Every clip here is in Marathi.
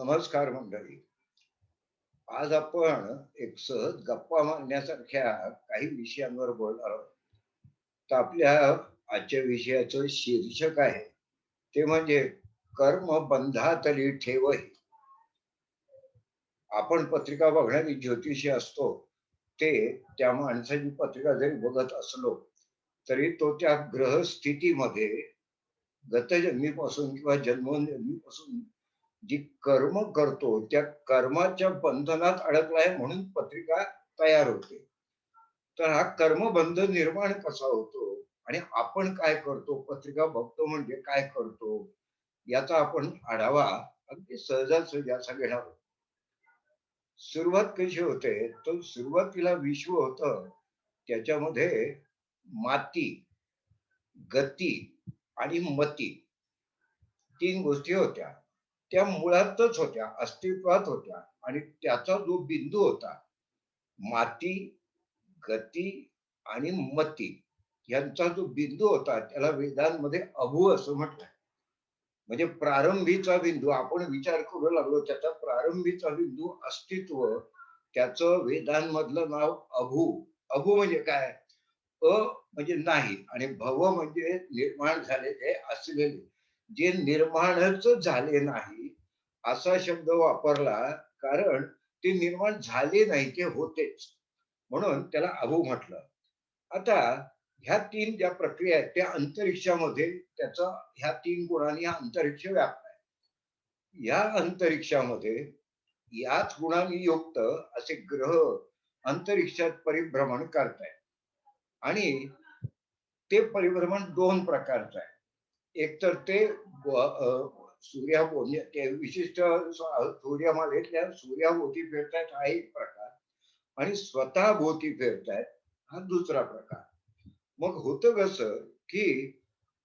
नमस्कार मंडळी. आज आपण एक सहज गप्पा मारण्यासारख्या काही विषयांवर बोलणार आहोत. तर आपल्या आजच्या विषयाचं शीर्षक आहे ते म्हणजे कर्म बंधातली ठेवही. आपण पत्रिका बघणारी ज्योतिषी असतो ते त्या माणसाची पत्रिका जरी बघत असलो तरी तो त्या ग्रहस्थितीमध्ये गतजन्मीपासून किंवा जन्मोजन्मीपासून जी कर्म करतो त्या कर्माच्या बंधनात अडकलाय म्हणून पत्रिका तयार होते. तर हा कर्मबंध निर्माण कसा होतो आणि आपण काय करतो, पत्रिका बघतो म्हणजे काय करतो, याचा आपण आढावा अगदी सहजासहजी असा घेणार आहोत. सुरुवात कशी होते, तर सुरुवातीला विश्व होतं त्याच्यामध्ये माती, गती आणि मती तीन गोष्टी होत्या. त्या मुळातच होत्या, अस्तित्वात होत्या आणि त्याचा जो बिंदू होता माती, गती आणि मती यांचा जो बिंदू होता त्याला वेदांमध्ये अभू असं म्हटलंय. म्हणजे प्रारंभीचा बिंदू आपण विचार करू लागलो त्याचा प्रारंभीचा बिंदू अस्तित्व त्याचं वेदांमधलं नाव अभू. अभू म्हणजे काय? अ म्हणजे नाही आणि भव म्हणजे निर्माण झालेले असलेले. जे निर्माणच झाले नाही असा शब्द वापरला कारण ते निर्माण झाले नाही, ते होतेच. म्हणून त्याला अभू म्हटलं. आता ह्या तीन ज्या प्रक्रिया आहेत त्या अंतरिक्षामध्ये त्याचा ह्या तीन गुणांनी हा अंतरिक्ष व्यापलाय. या अंतरिक्षामध्ये याच गुणांनी युक्त असे ग्रह अंतरिक्षात परिभ्रमण करतायत आणि ते परिभ्रमण दोन प्रकारचं आहे. एक तर ते सूर्याभोवती ते विशिष्ट सूर्यमालेतल्या सूर्याभोवती फिरतायत हा एक प्रकार आणि स्वतः भोवती फिरतायत हा दुसरा प्रकार. मग होतं कसं की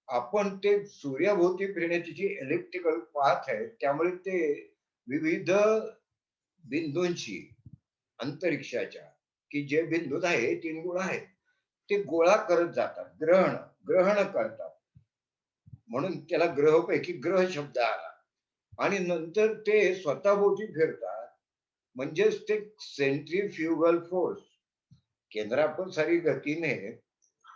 आपण ते सूर्याभोवती फिरण्याची जी इलेक्ट्रिकल पाथ आहे त्यामुळे ते विविध बिंदूंशी अंतरिक्षाच्या की जे बिंदूत आहे तीन गुण आहेत ते गोळा करत जातात, ग्रहण करतात. म्हणून त्याला ग्रहपैकी ग्रह शब्द आला आणि नंतर ते स्वतःभोवती फिरतात. म्हणजेच ते सेंट्रीफ्युगल फोर्स केंद्रापसारी गतीने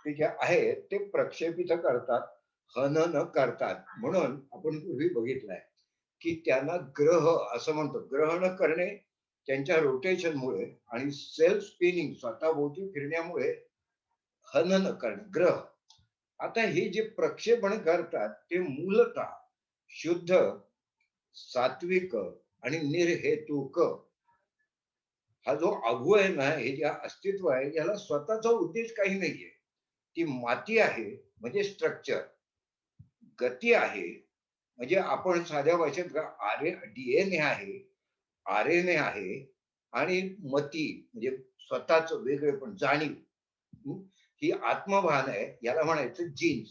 ते जे आहे ते प्रक्षेपित करतात, हनन करतात. म्हणून आपण पूर्वी बघितलंय की त्यांना ग्रह असं म्हणतो. ग्रहण करणे त्यांच्या रोटेशनमुळे आणि सेल्फ स्पिनिंग स्वतःभोवती फिरण्यामुळे हनन करणे ग्रह. आता हे जे प्रक्षेपण करतात ते मूलतः शुद्ध, सात्विक आणि निर्हेतुक. हा जो अभू आहे ना, हे जे अस्तित्व आहे याला स्वतःचा उद्देश काही नाहीये. ती माती आहे म्हणजे स्ट्रक्चर, गती आहे म्हणजे आपण साध्या भाषेत डीएनए आहे, आरएनए आहे आणि मती म्हणजे स्वतःच वेगळेपण जाणीव. ही आत्मभान आहे याला म्हणायचं जीन्स.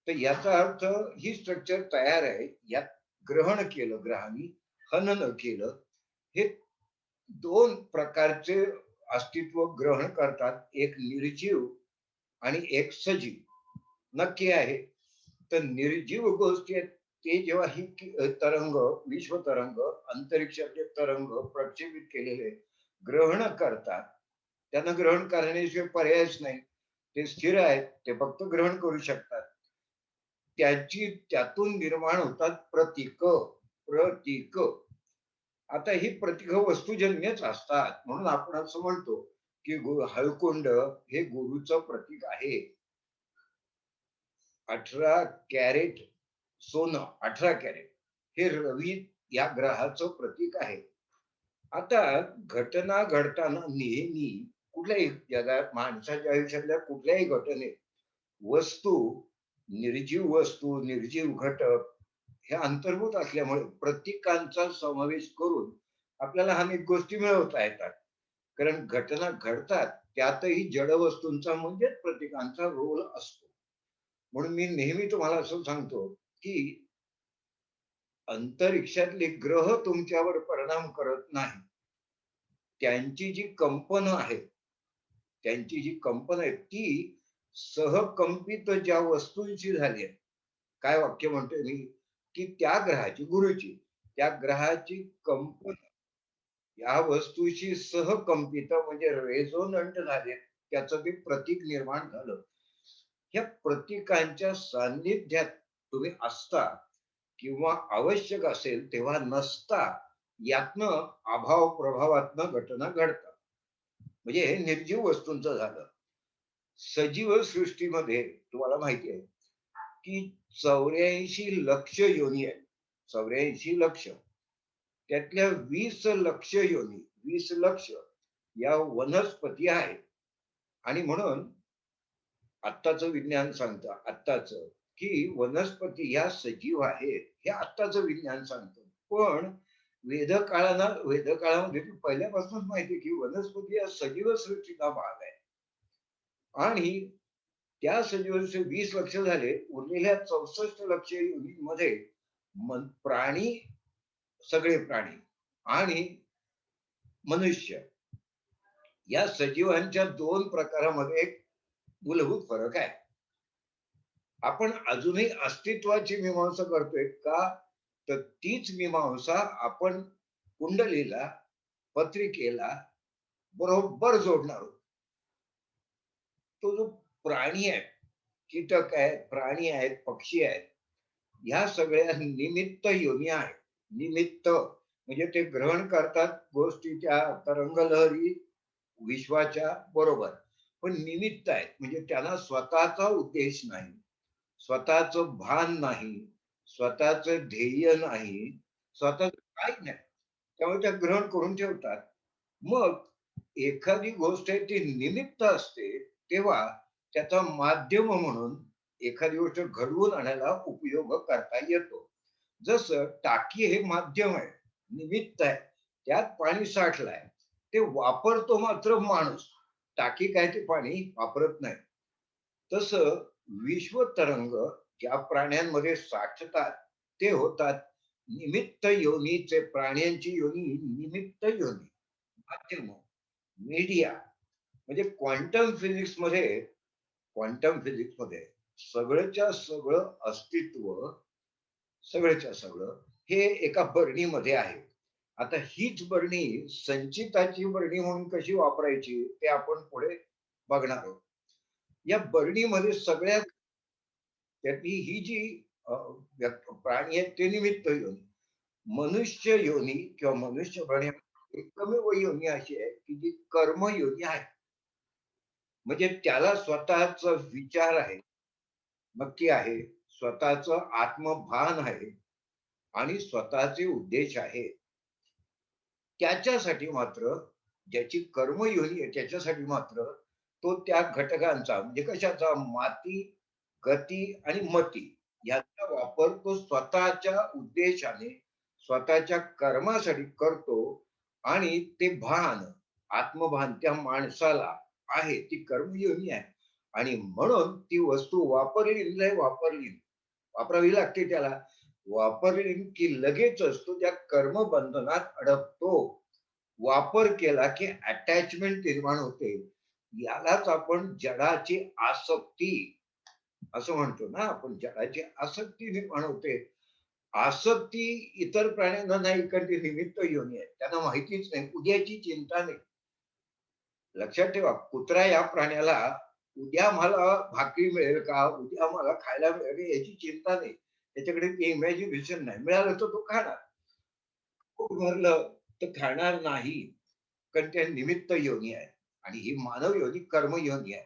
तर याचा अर्थ ही स्ट्रक्चर तयार आहे, यात ग्रहण केलं ग्रहांनी, हनन केलं. हे दोन प्रकारचे अस्तित्व ग्रहण करतात, एक निर्जीव आणि एक सजीव. नक्की आहे. तर निर्जीव गोष्टी आहेत ते जेव्हा ही तरंग, विश्व तरंग, अंतरिक्षाचे तरंग प्रक्षेपित केलेले ग्रहण करतात, त्यांना ग्रहण करण्याशिवाय पर्यायच नाही. ते स्थिर आहेत, ते फक्त ग्रहण करू शकतात. त्यातून निर्माण होतात प्रतीक. प्रतीक आता ही प्रतीक वस्तुजन्यच असतात. म्हणून आपण असं म्हणतो की हळकुंड हे गुरुचं प्रतीक आहे. 18 कॅरेट सोनं, 18 कॅरेट हे रवी या ग्रहाचं प्रतीक आहे. आता घटना घडताना नेहमी कुठल्याही जगात माणसाच्या आयुष्यातल्या कुठल्याही घटनेत वस्तू, निर्जीव वस्तू, निर्जीव घटक हे अंतर्भूत असल्यामुळे प्रतीकांचा समावेश करून आपल्याला अनेक गोष्टी मिळवता येतात. कारण घटना घडतात त्यातही जड वस्तूंचा म्हणजेच प्रतीकांचा रोल असतो. म्हणून मी नेहमी तुम्हाला असं सांगतो की अंतरिक्षातले ग्रह तुमच्यावर परिणाम करत नाही. त्यांची जी कंपन आहे, त्यांची जी कंपन आहे ती सहकंपित ज्या वस्तूंची झाली आहे. काय वाक्य म्हणतोय मी की त्या ग्रहाची, गुरुची त्या ग्रहाची कंपन या वस्तूशी सहकंपित म्हणजे रेझोनंट झाले, त्याचं ते प्रतीक निर्माण झालं. ह्या प्रतीकांच्या सान्निध्यात तुम्ही असता किंवा आवश्यक असेल तेव्हा नसता, यातनं अभाव प्रभावातनं घटना घडतात. म्हणजे हे निर्जीव वस्तूंचं झालं. सजीव सृष्टीमध्ये तुम्हाला माहिती आहे की 84 लक्ष योनी आहेत. 84 लक्ष, त्यातल्या 20 लक्ष योनी, 20 लक्ष या वनस्पती आहेत. आणि म्हणून आत्ताचं विज्ञान सांगतं, आत्ताचं, की वनस्पती ह्या सजीव आहेत, हे आत्ताचं विज्ञान सांगतं. पण वेदकाळामध्ये पहिल्यापासूनच माहिती आहे की वनस्पती हा सजीव सृष्टीचा भाग आहे. आणि त्या सजीवाचे 20 लक्ष झाले, उरलेल्या 64 लक्ष मध्ये प्राणी, सगळे प्राणी आणि मनुष्य या सजीवांच्या दोन प्रकारामध्ये एक मूलभूत फरक आहे. आपण अजूनही अस्तित्वाची मीमांसा करतोय का? तर तीच मीमांसा आपण कुंडलीला, पत्रिकेला बरोबर जोडणार आहोत. तो जो प्राणी आहे, कीटक आहेत, प्राणी आहेत, पक्षी आहेत, ह्या सगळ्या निमित्त योनी आहेत. निमित्त म्हणजे ते ग्रहण करतात गोष्टी त्या तरंगलहरी विश्वाच्या बरोबर, पण निमित्त आहेत म्हणजे त्यांना स्वतःचा उद्देश नाही, स्वतःचं भान नाही, स्वतःचं ध्येय नाही, स्वतःच काही नाही. त्यामुळे त्या ग्रहण करून ठेवतात. मग एखादी गोष्ट आहे ती निमित्त असते, तेव्हा त्याचा माध्यम म्हणून एखादी गोष्ट घडवून आणायला उपयोग करता येतो. जसं टाकी हे माध्यम आहे, निमित्त आहे, त्यात पाणी साठलंय, ते वापरतो मात्र माणूस. टाकी काय ते पाणी वापरत नाही. तसं विश्वतरंग ज्या प्राण्यांमध्ये साठतात ते होतात निमित्त योनीचे, प्राण्यांची योनी निमित्त योनी, माध्यम, मीडिया. म्हणजे क्वांटम फिजिक्स मध्ये सगळंच्या सगळं अस्तित्व, सगळंच्या सगळं हे एका बरणीमध्ये आहे. आता हीच बरणी संचिताची बरणी म्हणून कशी वापरायची ते आपण पुढे बघणार आहोत. या बरणीमध्ये सगळ्यात, त्यातली ही जी प्राणी आहेत ते निमित्त योनी, मनुष्य योनी किंवा मनुष्य बरणी एकमेव योनी अशी आहे की जी कर्म योनी आहे. म्हणजे त्याला स्वतःच विचार आहे, नक्की आहे, स्वतःच आत्मभान आहे आणि स्वतःचे उद्देश आहे. त्याच्यासाठी मात्र, ज्याची कर्म योनी आहे त्याच्यासाठी मात्र तो त्या घटकांचा म्हणजे कशाचा, माती, गती आणि मती याचा वापर तो स्वतःच्या उद्देशाने, स्वतःच्या कर्मासाठी करतो. आणि ते भान, आत्मभान त्या माणसाला आहे, ती कर्मयोनी आहे. आणि म्हणून ती वस्तू वापरली नाही वापरली, वापरावी लागते त्याला, वापरली की लगेचच तो त्या कर्मबंधनात अडकतो. वापर केला की अटॅचमेंट निर्माण होते. यालाच आपण जडाची आसक्ती असं म्हणतो ना आपण, जडाची आसक्ती निर्माण होते. आसक्ती इतर प्राण्यांना नाही, कारण ते निमित्त योनी आहे, त्यांना माहितीच नाही, उद्याची चिंता नाही. लक्षात ठेवा, कुत्रा या प्राण्याला उद्या मला भाकरी मिळेल का, उद्या मला खायला मिळेल याची चिंता नाही. त्याच्याकडे ते इमॅजिनेशन नाही, मिळालं तर तो खाणार, पोट भरलं तर खाणार नाही, कारण त्या निमित्त योनी आहे. आणि ही मानव योनी कर्म योनी आहे.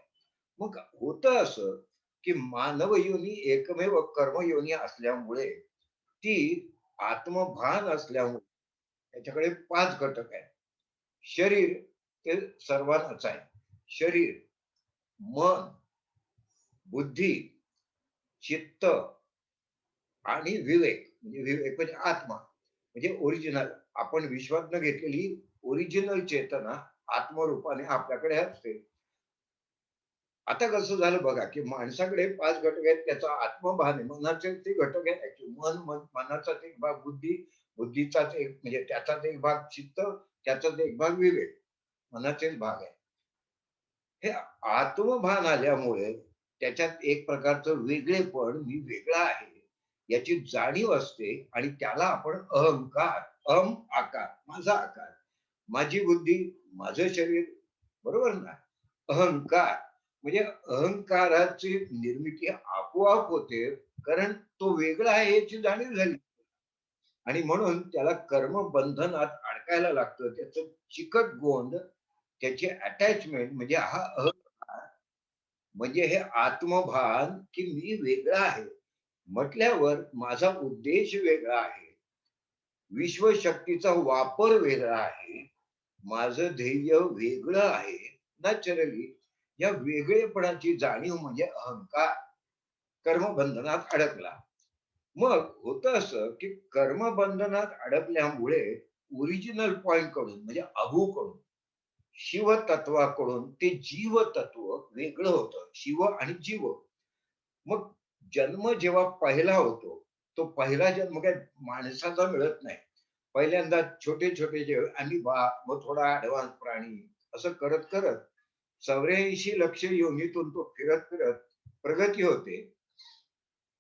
मग होतं असं की मानव योनी एकमेव कर्म योनी असल्यामुळे, ती आत्मभान असल्यामुळे त्याच्याकडे 5 घटक आहेत. शरीर ते सर्वांनाच आहे. शरीर, मन, बुद्धी, चित्त आणि विवेक. म्हणजे विवेक म्हणजे आत्मा, म्हणजे ओरिजिनल, आपण विश्वातनं घेतलेली ओरिजिनल चेतना आत्मरूपाने आपल्याकडे असते. आता कसं झालं बघा की माणसाकडे 5 घटक आहेत, त्याचा आत्मभान आहे, मनाचे ते घटक आहेत actually. मनाचाच एक भाग बुद्धी, बुद्धीचाच एक म्हणजे त्याचाच एक भाग चित्त, त्याचाच एक भाग विवेक, मनाचेच भाग आहे. हे आत्मभान आल्यामुळे त्याच्यात एक प्रकारचं वेगळेपण, मी वेगळा आहे, याची जाणीव असते आणि त्याला आपण अहंकार, आकार, माझा आकार, माझी बुद्धी, माझं शरीर, बरोबर ना? अहंकार म्हणजे अहंकाराची निर्मिती आपोआप होते, कारण तो वेगळा आहे याची जाणीव झाली आणि म्हणून त्याला कर्म बंधनात अडकायला लागतं. त्याचं चिकट गोंद, त्याची अटॅचमेंट म्हणजे हा अहंकार, म्हणजे हे आत्मभान की मी वेगळा आहे म्हटल्यावर माझा उद्देश वेगळा आहे, विश्वशक्तीचा वापर वेगळा आहे, माझं ध्येय वेगळं आहे. नॅचरली या वेगळेपणाची जाणीव म्हणजे अहंकार कर्मबंधनात अडकला. मग होतं असं की कर्मबंधनात अडकल्यामुळे ओरिजिनल पॉइंट कडून म्हणजे अभूकडून शिवतत्वाकडून ते जीवतत्व वेगळं होतं. शिव आणि जीव. मग जन्म जेव्हा पहिला होतो, तो पहिला जन्म काय माणसाचा मिळत नाही. पहिल्यांदा छोटे-छोटे जे अमिबा, मग थोडा ॲडव्हान्स प्राणी असं करत-करत 84 लक्ष योनीतून तो फिरत-फिरत प्रगती होते.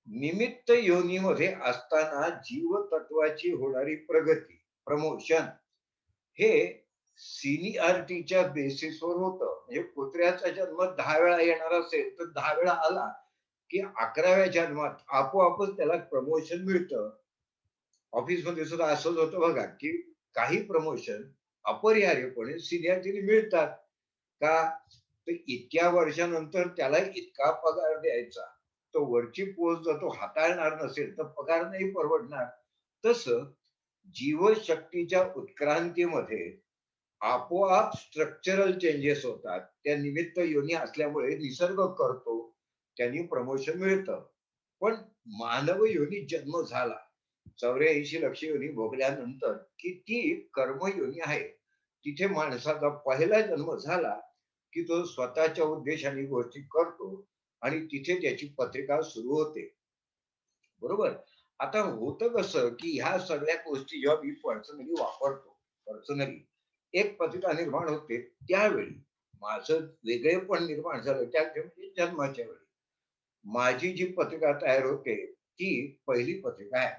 निमित्त योनीमध्ये असताना जीवतत्वाची होणारी प्रगती, प्रमोशन हे सिनियरिटीच्या बेसिसवर होतं. म्हणजे कुत्र्याचा जन्म 10 वेळा येणार असेल, तर 10 वेळा आला, की 11व्या जन्मात आपोआपच त्याला प्रमोशन मिळतं. ऑफिसमध्ये सुद्धा असंच होतं बघा, की काही प्रमोशन अपरिहार्यपणे सिनियरिटीने मिळतात. का? तर इतक्या वर्षानंतर त्याला इतका पगार द्यायचा. तो वरची पोस्ट जर तो हाताळणार नसेल, तर पगार नाही परवडणार. तसं जीवशक्तीच्या उत्क्रांतीमध्ये आपोआप स्ट्रक्चरल चेंजेस होतात. त्या निमित्त योनी असल्यामुळे निसर्ग करतो. त्यांनी प्रमोशन मिळतं. पण मानव योनी जन्म झाला. 84 लक्ष योनी भोगल्यानंतर की ती कर्मयोनी आहे. तिथे माणसाचा पहिला जन्म झाला, की तो स्वतःच्या उद्देशाने गोष्टी करतो आणि तिथे त्याची पत्रिका सुरू होते. बरोबर? आता होतं कसं, की ह्या सगळ्या गोष्टी जेव्हा मी पर्सनली वापरतो, पर्सनली एक पत्रिका निर्माण होते त्यावेळी माझं वेगळेपण निर्माण झालं त्या म्हणजे जन्माच्या वेळी. माझी जी पत्रिका तयार होते, ती पहिली पत्रिका आहे.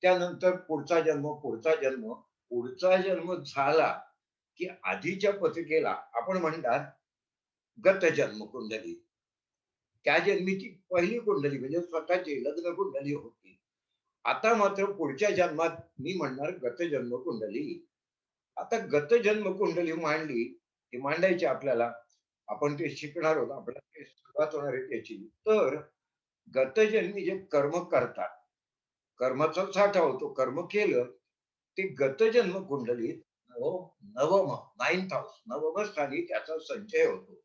त्यानंतर पुढचा जन्म, पुढचा जन्म, पुढचा जन्म झाला, की आधीच्या पत्रिकेला आपण म्हणतात गत जन्म कुंडली. त्या जन्मीची पहिली कुंडली म्हणजे स्वतःची लग्न कुंडली होती. आता मात्र पुढच्या जन्मात मी म्हणणार गतजन्म कुंडली. आता गतजन्म कुंडली मांडली, ती मांडायची आपल्याला. आपण ते शिकणार आहोत. आपल्याला ते सुरुवात होणार आहे त्याची. तर गतजन्मी जे कर्म करतात, कर्माचा साठा होतो. कर्म केलं, ते गतजन्म कुंडलीत नवम 9th हाऊस नवम स्थानी त्याचा संचय होतो.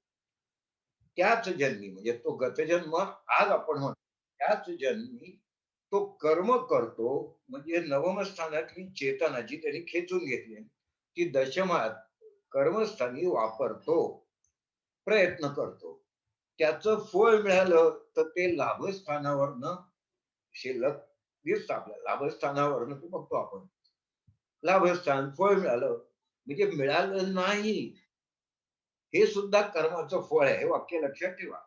त्याच जन्मी म्हणजे तो गतजन्म आज आपण म्हणतो, त्याच जन्मी तो कर्म करतो म्हणजे नवम स्थानातली चेतना जी त्यांनी खेचून घेतली, ती दशमात कर्मस्थानी वापरतो, प्रयत्न करतो. त्याचं फळ मिळालं तर ते लाभस्थानावरनं शिल्लक दिसतं आपल्याला. लाभस्थानावरनं ते बघतो आपण. लाभस्थान, फळ मिळालं म्हणजे मिळालं नाही हे सुद्धा कर्माचं फळ आहे. हे वाक्य लक्षात ठेवा.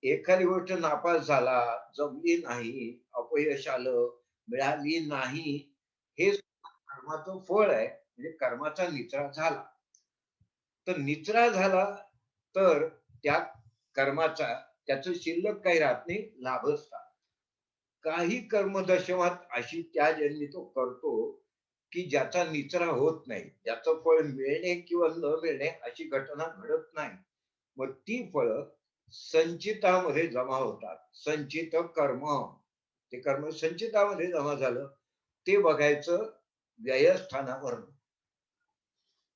एखादी गोष्ट नापास झाला, जमली नाही, अपयश आलं, मिळाली नाही, हे सुद्धा कर्माचं फळ आहे. म्हणजे कर्माचा निचरा झाला. तर निचरा झाला तर त्या कर्माचा त्याचं शिल्लक काही राहत नाही, लाभच राहतो. काही कर्मदशमात अशी त्या जन्मी तो करतो, की ज्याचा निचरा होत नाही. ज्याचं फळ मिळणे किंवा न मिळणे अशी घटना घडत नाही. मग ती फळं संचितामध्ये जमा होतात. संचित कर्म. ते कर्म संचितामध्ये जमा झालं, ते बघायचं व्ययस्थानावरून.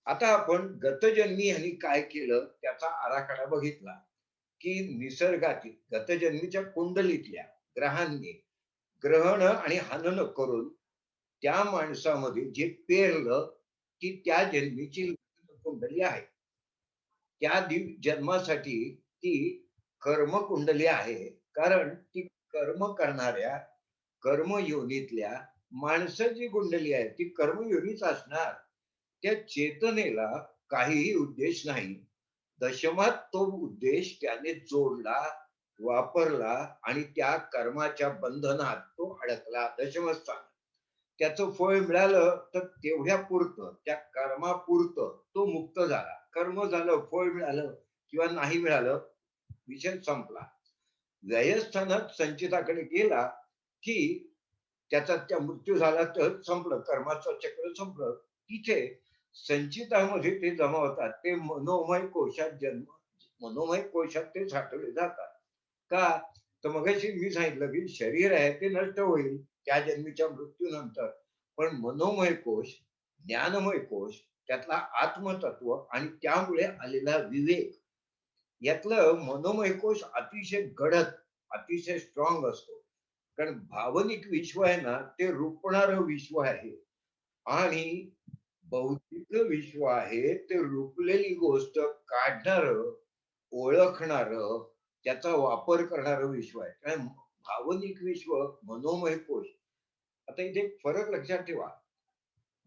आता आपण गतजन्मी ह्यांनी काय केलं त्याचा आराखडा बघितला, की निसर्गातील गतजन्मीच्या कुंडलीतल्या ग्रहांनी ग्रहण आणि हनन करून त्या माणसामध्ये जे पेरलं ती त्या जन्मीची कुंडली आहे. त्या जन्मासाठी ती कर्मकुंडली आहे. कारण ती कर्म करणाऱ्या कर्मयोनीतल्या माणसाची कुंडली आहे. ती कर्मयोनीच असणार. त्या चेतनेला काहीही उद्देश नाही. दशमात तो उद्देश त्याने जोडला वापरला आणि त्या कर्माच्या बंधनात तो अडकला दशमस्थान. त्याचं फळ मिळालं तर तेवढ्या पुरतं, त्या कर्मापुरतं तो मुक्त झाला. कर्म झालं, फळ मिळालं किंवा नाही मिळालं, विषय संपला. व्ययस्थानात संचिताकडे गेला की त्याचा त्या मृत्यू झाला तर संपलं, कर्माचं चक्र संपलं. तिथे संचितामध्ये ते जमा होतात. ते मनोमय कोशात मनोमय कोशात ते साठवले जातात. का? तर मगाशी मी सांगितलं की शरीर आहे ते नष्ट होईल त्या जन्मीच्या मृत्यूनंतर. पण मनोमय कोश, ज्ञानमय कोश, त्यातला आत्मतत्व आणि त्यामुळे आलेला विवेक, यातलं मनोमय कोश अतिशय गडद, अतिशय स्ट्रॉंग असतो. कारण भावनिक विश्व आहे ना, ते रुपणारं विश्व आहे आणि बौद्धिक विश्व आहे ते रुपलेली गोष्ट काढणारं, ओळखणारं, त्याचा वापर करणारं विश्व आहे. कारण भावनिक विश्व, मनोमय कोश. आता इथे एक फरक लक्षात ठेवा.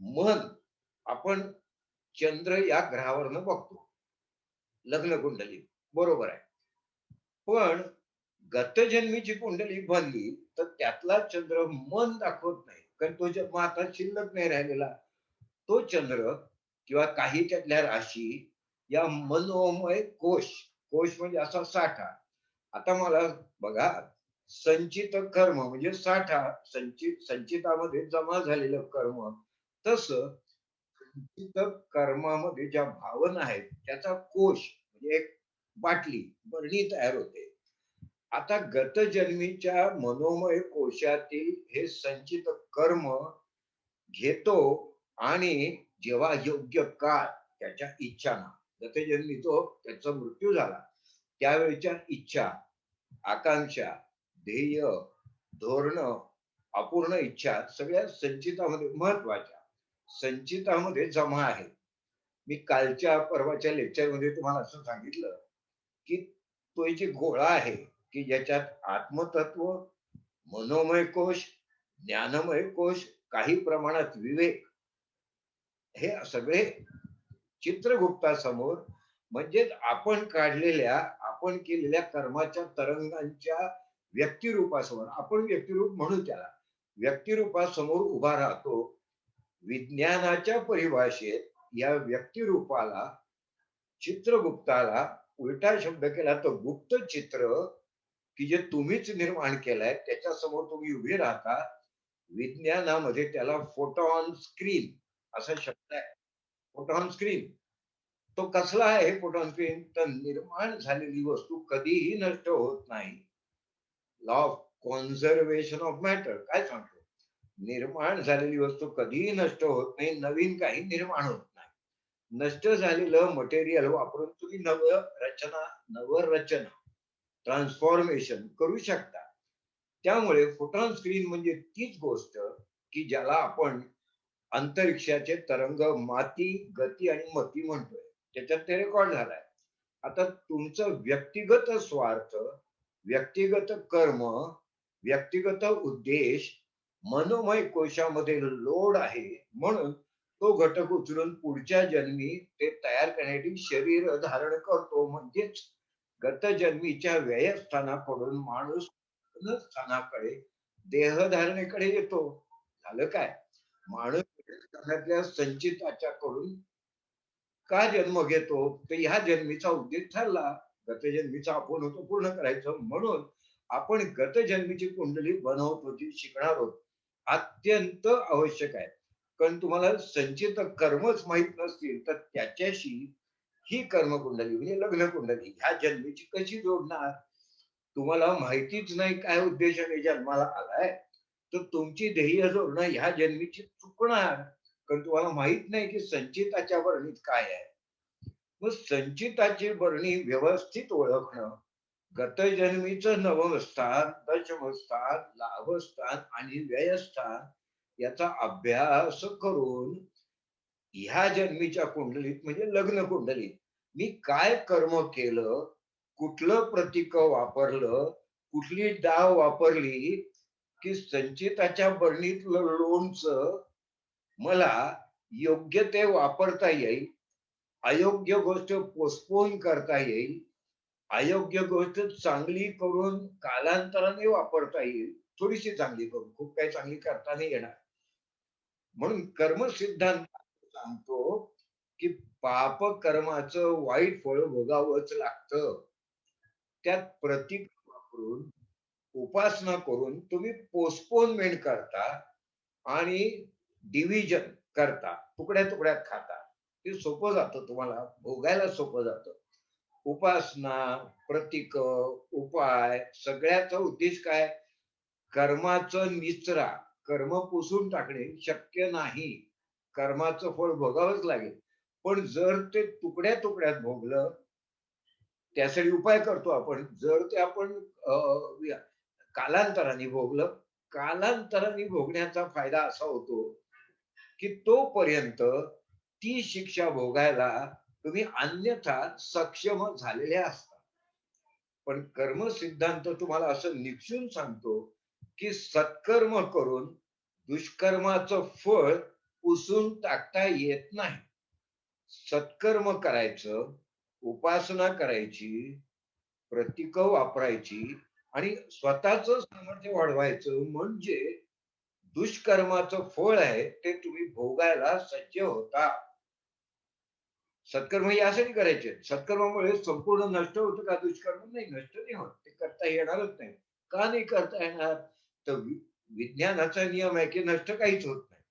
मन आपण चंद्र या ग्रहावरनं बघतो, लग्न कुंडली, बरोबर आहे. पण गतजन्मीची कुंडली बनली तर त्यातला चंद्र मन दाखवत नाही, कारण तो जन्म आता शिल्लक नाही राहिलेला. तो चंद्र किंवा काही त्यातल्या राशी या मनोमय कोश, कोश म्हणजे असा साठा. आता मला बघा, संचित कर्म म्हणजे साठा, संचितामध्ये जमा झालेलं कर्म. तसं संचित कर्मामध्ये ज्या भावना आहेत त्याचा कोश म्हणजे एक बाटली, बरणी तयार होते. आता गतजन्मीच्या मनोमय कोशातील हे संचित कर्म घेतो आणि जेव्हा योग्य काळ त्याच्या इच्छाना, गतजन्मी तो त्याचा मृत्यू झाला त्यावेळच्या इच्छा, आकांक्षा, ध्येय, धोरण, अपूर्ण इच्छा सगळ्या संचितामध्ये महत्वाच्या संचितामध्ये जमा आहेत. मी कालच्या परवाच्या लेक्चरमध्ये तुम्हाला असं सांगितलं की तो एक गोळा आहे की ज्याच्यात आत्मतत्व, मनोमय कोश, ज्ञानमय कोश, काही प्रमाणात विवेक, हे सगळे चित्रगुप्तासमोर, म्हणजेच आपण काढलेल्या, आपण केलेल्या कर्माच्या तरंगांच्या व्यक्तिरूपासमोर, आपण व्यक्तिरूप म्हणू त्याला, व्यक्तिरूपासमोर उभा राहतो. विज्ञानाच्या परिभाषेत या व्यक्तिरूपाला, चित्रगुप्ताला उलटा शब्द केला तर गुप्त चित्र, की जे तुम्हीच निर्माण केलंय त्याच्यासमोर तुम्ही उभे राहता. विज्ञानामध्ये त्याला फोटॉन स्क्रीन असा शब्द आहे. Photon screen. तो कसला आहे फोटॉन स्क्रीन? तर निर्माण झालेली वस्तू कधीही नष्ट होत नाही. Law of conservation of matter काय सांगतो? निर्माण झालेली वस्तू कधीही नष्ट होत नाही, नवीन काही निर्माण होत नाही. नष्ट झालेलं मटेरियल वापरून तुम्ही नवरचना, ट्रान्सफॉर्मेशन करू शकता. त्यामुळे फोटॉन स्क्रीन म्हणजे तीच गोष्ट की ज्याला आपण अंतरिक्षाचे तरंग, माती, गती आणि मती म्हणतोय. त्याच्यात ते रेकॉर्ड झालाय. आता तुमचं व्यक्तिगत स्वार्थ, व्यक्तिगत कर्म, व्यक्तिगत उद्देश मनोमय कोशामध्ये लोड आहे, म्हणून तो घटक उचलून पुढच्या जन्मी ते तयार करण्यासाठी शरीर धारण करतो. म्हणजेच गतजन्मीच्या व्ययस्थानाकडून माणूस स्थानाकडे, देहधारणेकडे येतो. झालं काय? माणूस व्ययस्थानातल्या संचिताच्याकडून का जन्म घेतो? तर ह्या जन्मीचा उद्देश ठरला. गतजन्मीचा आपण होतो पूर्ण करायचं, म्हणून आपण गतजन्मीची कुंडली बनवतो, ती शिकणार आहोत. अत्यंत आवश्यक आहे. कारण तुम्हाला संचित कर्मच माहित नसतील तर त्याच्याशी ही कर्मकुंडली म्हणजे लग्न कुंडली ह्या जन्मीची कशी जोडणार? तुम्हाला माहितीच नाही काय उद्देशाने जन्माला आलाय, तर तुमची ध्येय जोडणं ह्या जन्मीची चुकणार. कारण तुम्हाला माहित नाही की संचिताच्या वर्णीत काय आहे. मग संचिताची बरणी व्यवस्थित ओळखणं, गतजन्मीचं नवमस्थान, दशमस्थान, लाभस्थान आणि व्ययस्थान याचा अभ्यास करून ह्या जन्मीच्या कुंडलीत म्हणजे लग्न कुंडलीत मी काय कर्म केलं, कुठलं प्रतीक वापरलं, कुठली डाव वापरली की संचिताच्या बरणीतलं लोणचं मला योग्य ते वापरता येईल, अयोग्य गोष्ट पोस्टपोन करता येईल, अयोग्य गोष्ट चांगली करून कालांतराने वापरता येईल. थोडीशी चांगली करून, खूप काही चांगली करता नाही येणार. म्हणून कर्मसिद्धांत सांगतो, की पाप कर्माचं वाईट फळ भोगावंच लागतं. त्यात प्रतीक वापरून, उपासना करून तुम्ही पोस्टपोनमेंट करता आणि डिव्हिजन करता. तुकड्या-तुकड्यात खाता. ते सोपं जातं तुम्हाला, भोगायला सोपं जातं. उपासना, प्रतीक, उपाय सगळ्याचा उद्देश काय? कर्माचं निचरा, कर्म पुसून टाकणे शक्य नाही. कर्माचं फळ भोगावंच लागेल. पण जर ते तुकड्या-तुकड्यात भोगलं, त्यासाठी उपाय करतो आपण. जर ते आपण अ, कालांतराने भोगलं, कालांतराने भोगण्याचा फायदा असा होतो, की तोपर्यंत ती शिक्षा भोगायला तुम्ही अन्यथा सक्षम झालेले असता. पण कर्म सिद्धांत तुम्हाला असं निक्षून सांगतो, की सत्कर्म करून दुष्कर्माचं फळ पुसून टाकता येत नाही. सत्कर्म करायचं, उपासना करायची, प्रतीकं वापरायची आणि स्वतःचं सामर्थ्य वाढवायचं म्हणजे दुष्कर्माचं फळ आहे ते तुम्ही भोगायला सज्ज होता. सत्कर्म यासाठी करायचे. सत्कर्मामुळे संपूर्ण नष्ट होतं का दुष्कर्म? नाही, नष्ट नाही होत. ते करता येणारच नाही. का नाही करता येणार? तर विज्ञानाचा नियम आहे की नष्ट काहीच होत नाही.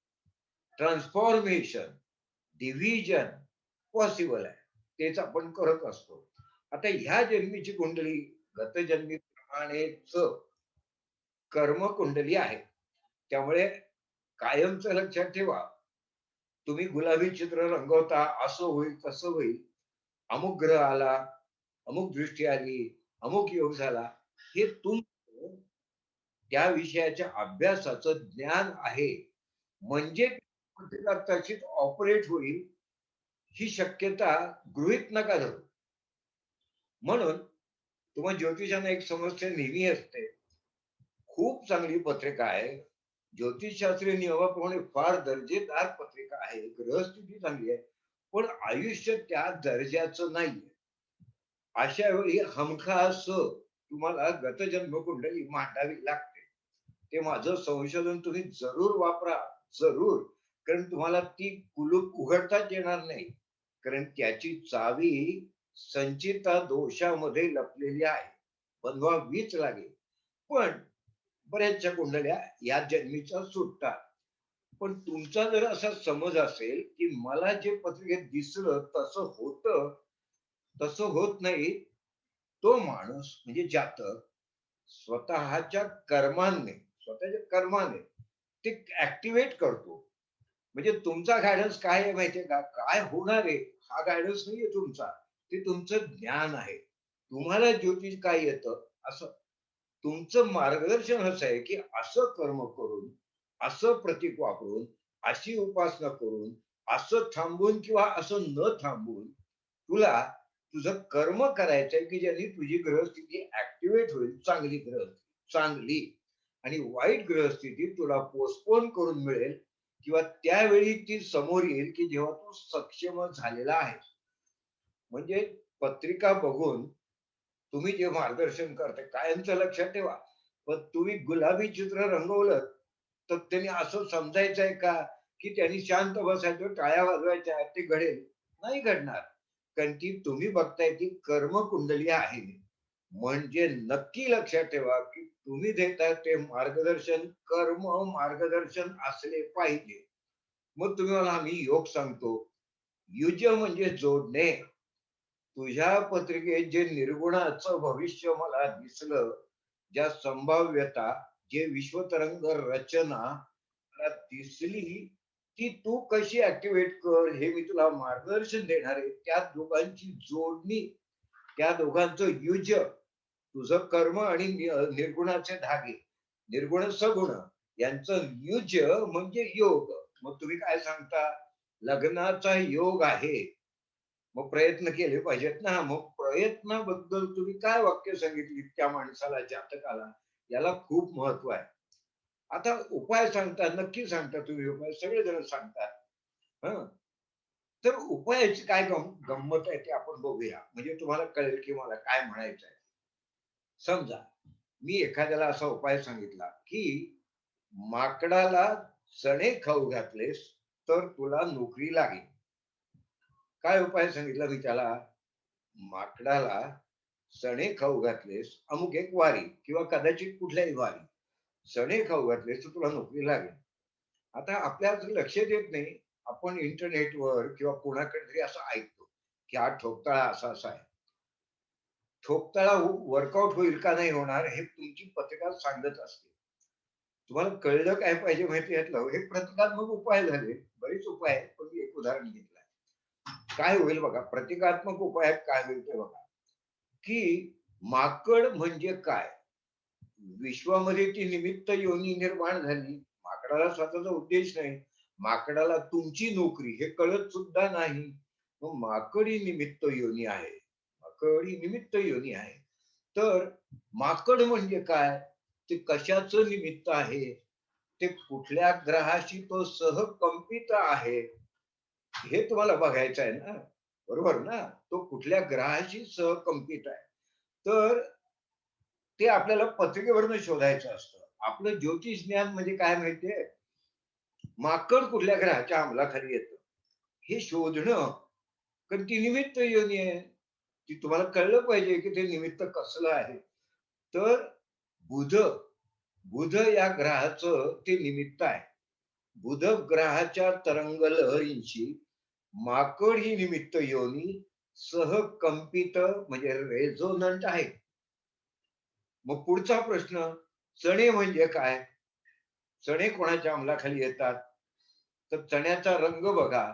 ट्रान्सफॉर्मेशन, डिव्हिजन पॉसिबल आहे. तेच आपण करत असतो. आता ह्या जन्मीची कुंडली गतजन्मीप्रमाणेच कर्मकुंडली आहे. त्यामुळे कायमचं लक्षात ठेवा, तुम्ही गुलाबी चित्र रंगवता, असं होईल, तसं होईल. अमुक ग्रह आला, अमुक दृष्टी आली, अमुक योग झाला. हे तुमचं त्या विषयाच्या अभ्यासाचं ज्ञान आहे. म्हणजे प्रत्येकात तशीच ऑपरेट होईल ही शक्यता गृहीत नका धरू. म्हणून तुम्हा ज्योतिषांना एक समस्या नेहमी असते. खूप चांगली पत्रिका आहे. ज्योतिषशास्त्रीय नियमाप्रमाणे फार दर्जेदार पत्रिका आहे. ग्रहस्थिती चांगली आहे. पण आयुष्य त्या दर्जाचं नाहीये. अशा वेळी हमखास तुम्हाला गतजन्म कुंडली मांडावी लागते. ते माझं संशोधन तुम्ही जरूर वापरा. जरूर. कारण तुम्हाला ती कुलूप उघडताच येणार नाही. कारण त्याची चावी संचिता दोषामध्ये लपलेली आहे. बनवावीच लागेल. पण बऱ्याचशा कुंडल्या या जन्मीच्या सुटतात. पण तुमचा जर असा समज असेल, की मला जे पत्रिकेत दिसलं तसं होतं, तसं होत नाही. तो माणूस म्हणजे जातक स्वतःच्या कर्माने, स्वतःच्या कर्माने ते ऍक्टिव्हेट करतो. म्हणजे तुमचा गायडन्स काय आहे माहितीये का? काय होणार आहे हा गायडन्स नाहीये तुमचा. ते तुमचं ज्ञान आहे. तुम्हाला ज्योतिष काय येतं असं तुमचं मार्गदर्शन असं आहे, की असं कर्म करून, असं प्रतीक वापरून, अशी उपासना करून, असं थांबून किंवा असं न थांबून तुला तुझं कर्म करायचंय, की ज्यांनी तुझी ग्रहस्थिती ऍक्टिव्हेट होईल. चांगली ग्रहस्थिती, चांगली आणि वाईट ग्रहस्थिती तुला पोस्टपोन करून मिळेल किंवा त्यावेळी ती समोर येईल, की जेव्हा तू सक्षम झालेला आहेस. म्हणजे पत्रिका बघून तुम्ही जे मार्गदर्शन करताय कायमचं लक्षात ठेवा. पण तुम्ही गुलाबी चित्र रंगवलं, तर त्यांनी असं समजायचंय का, की त्यांनी शांत बसायचं, टाळ्या वाजवायच्या, ते घडेल? नाही घडणार. कारण की तुम्ही बघताय ती कर्मकुंडली आहे. म्हणजे नक्की लक्षात ठेवा, की तुम्ही देताय ते मार्गदर्शन कर्म मार्गदर्शन असले पाहिजे. मग तुम्ही मला आम्ही योग सांगतो. युज म्हणजे जोडणे. तुझ्या पत्रिकेत जे निर्गुणाचं भविष्य मला दिसलं, ज्या संभाव्यता, जे विश्वतरंग रचना मला दिसली, ती तू कशी ऍक्टिव्हेट कर हे मी तुला मार्गदर्शन देणार आहे. त्या दोघांची जोडणी, त्या दोघांचं युज, तुझं कर्म आणि निर्गुणाचे धागे, निर्गुण सगुण यांचं युज म्हणजे योग. मग तुम्ही काय सांगता? लग्नाचा योग आहे. मग प्रयत्न केले पाहिजेत ना. मग प्रयत्नाबद्दल तुम्ही काय वाक्य सांगितली त्या माणसाला, जातकाला? याला खूप महत्व आहे. आता उपाय सांगता, नक्की सांगता तुम्ही उपाय, सगळेजण सांगतात. हं. तर उपायाची काय गंमत आहे ते आपण बघूया. म्हणजे तुम्हाला कळेल की मला काय म्हणायचं आहे. समजा मी एखाद्याला असा उपाय सांगितला, की माकडाला चणे खाऊ घातलेस तर तुला नोकरी लागेल. काय उपाय सांगितला मी त्याला? माकडाला चणे खाऊ घातलेस, अमुक एक वारी किंवा कदाचित कुठल्याही वारी. चणे खाऊ घातलेस तर तुला नोकरी लागेल. आता आपल्या लक्षात येत नाही. आपण इंटरनेटवर किंवा कोणाकडे तरी असं ऐकतो, की हा ठोकताळा असा-असा आहे. ठोकताळा वर्कआउट होईल का नाही होणार हे तुमची पत्रकार सांगत असते. तुम्हाला कळलं काय पाहिजे माहिती यातलं? हे प्रतिकात्मक उपाय झाले. बरेच उपाय आहेत, पण मी एक उदाहरण घेतलंय. काय होईल बघा, प्रतिकात्मक उपायात काय होईल ते बघा, की माकड म्हणजे काय? विश्वामध्ये ती निमित्त योनी निर्माण झाली. माकडाला स्वतःचा उद्देश नाही. माकडाला तुमची नोकरी हे कळत सुद्धा नाही. मग माकड ही निमित्त योनी आहे. माकड ही निमित्त योनी आहे. तर माकड म्हणजे काय? ते कशाचं निमित्त आहे? ते कुठल्या ग्रहाशी तो सहकंपित आहे? हे तुम्हाला बघायचं आहे ना. बरोबर ना? तो कुठल्या ग्रहाशी सहकंपित आहे. तर ते आपल्याला पत्रिकेवरनं शोधायचं असतं. आपलं ज्योतिष ज्ञान म्हणजे काय माहितीये? माकड कुठल्या ग्रहाच्या अंमलाखाली येतं, हे शोधणं. कारण ती निमित्त योनी आहे. ती तुम्हाला कळलं पाहिजे, की ते निमित्त कसलं आहे. तर बुध, बुध या ग्रहाचं ते निमित्त आहे. बुध ग्रहाच्या तरंगलहरींशी माकड ही निमित्त योनी सहकंपित म्हणजे रेझोनंट आहे. मग पुढचा प्रश्न, चणे म्हणजे काय? चणे कोणाच्या अंमलाखाली येतात? तर चण्याचा रंग बघा.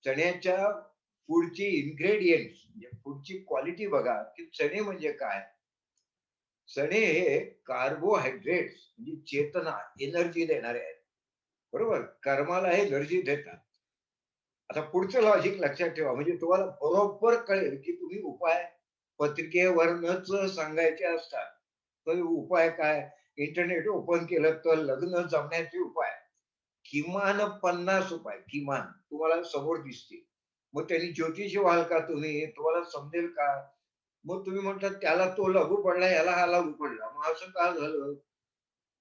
चण्याच्या पुढची इन्ग्रेडियंट्स म्हणजे पुढची क्वालिटी बघा, की चणे म्हणजे काय? चणे हे कार्बोहायड्रेट्स म्हणजे चेतना, एनर्जी देणारे आहेत. बरोबर? कर्माला हे एनर्जी देतात. आता पुढचं लॉजिक लक्षात ठेवा. म्हणजे तुम्हाला बरोबर कळेल, की तुम्ही उपाय पत्रिकेवरनच सांगायचे असतात. तर उपाय काय? इंटरनेट ओपन केलं तर लग्न जमण्याचे उपाय. किमान 50 उपाय किमान तुम्हाला समोर दिसतील. मग त्यांनी ज्योतिषी व्हाल का तुम्ही? तुम्हाला समजेल का? मग तुम्ही म्हटलं त्याला तो लागू पडला, याला हा लागू पडला. मग असं का झालं?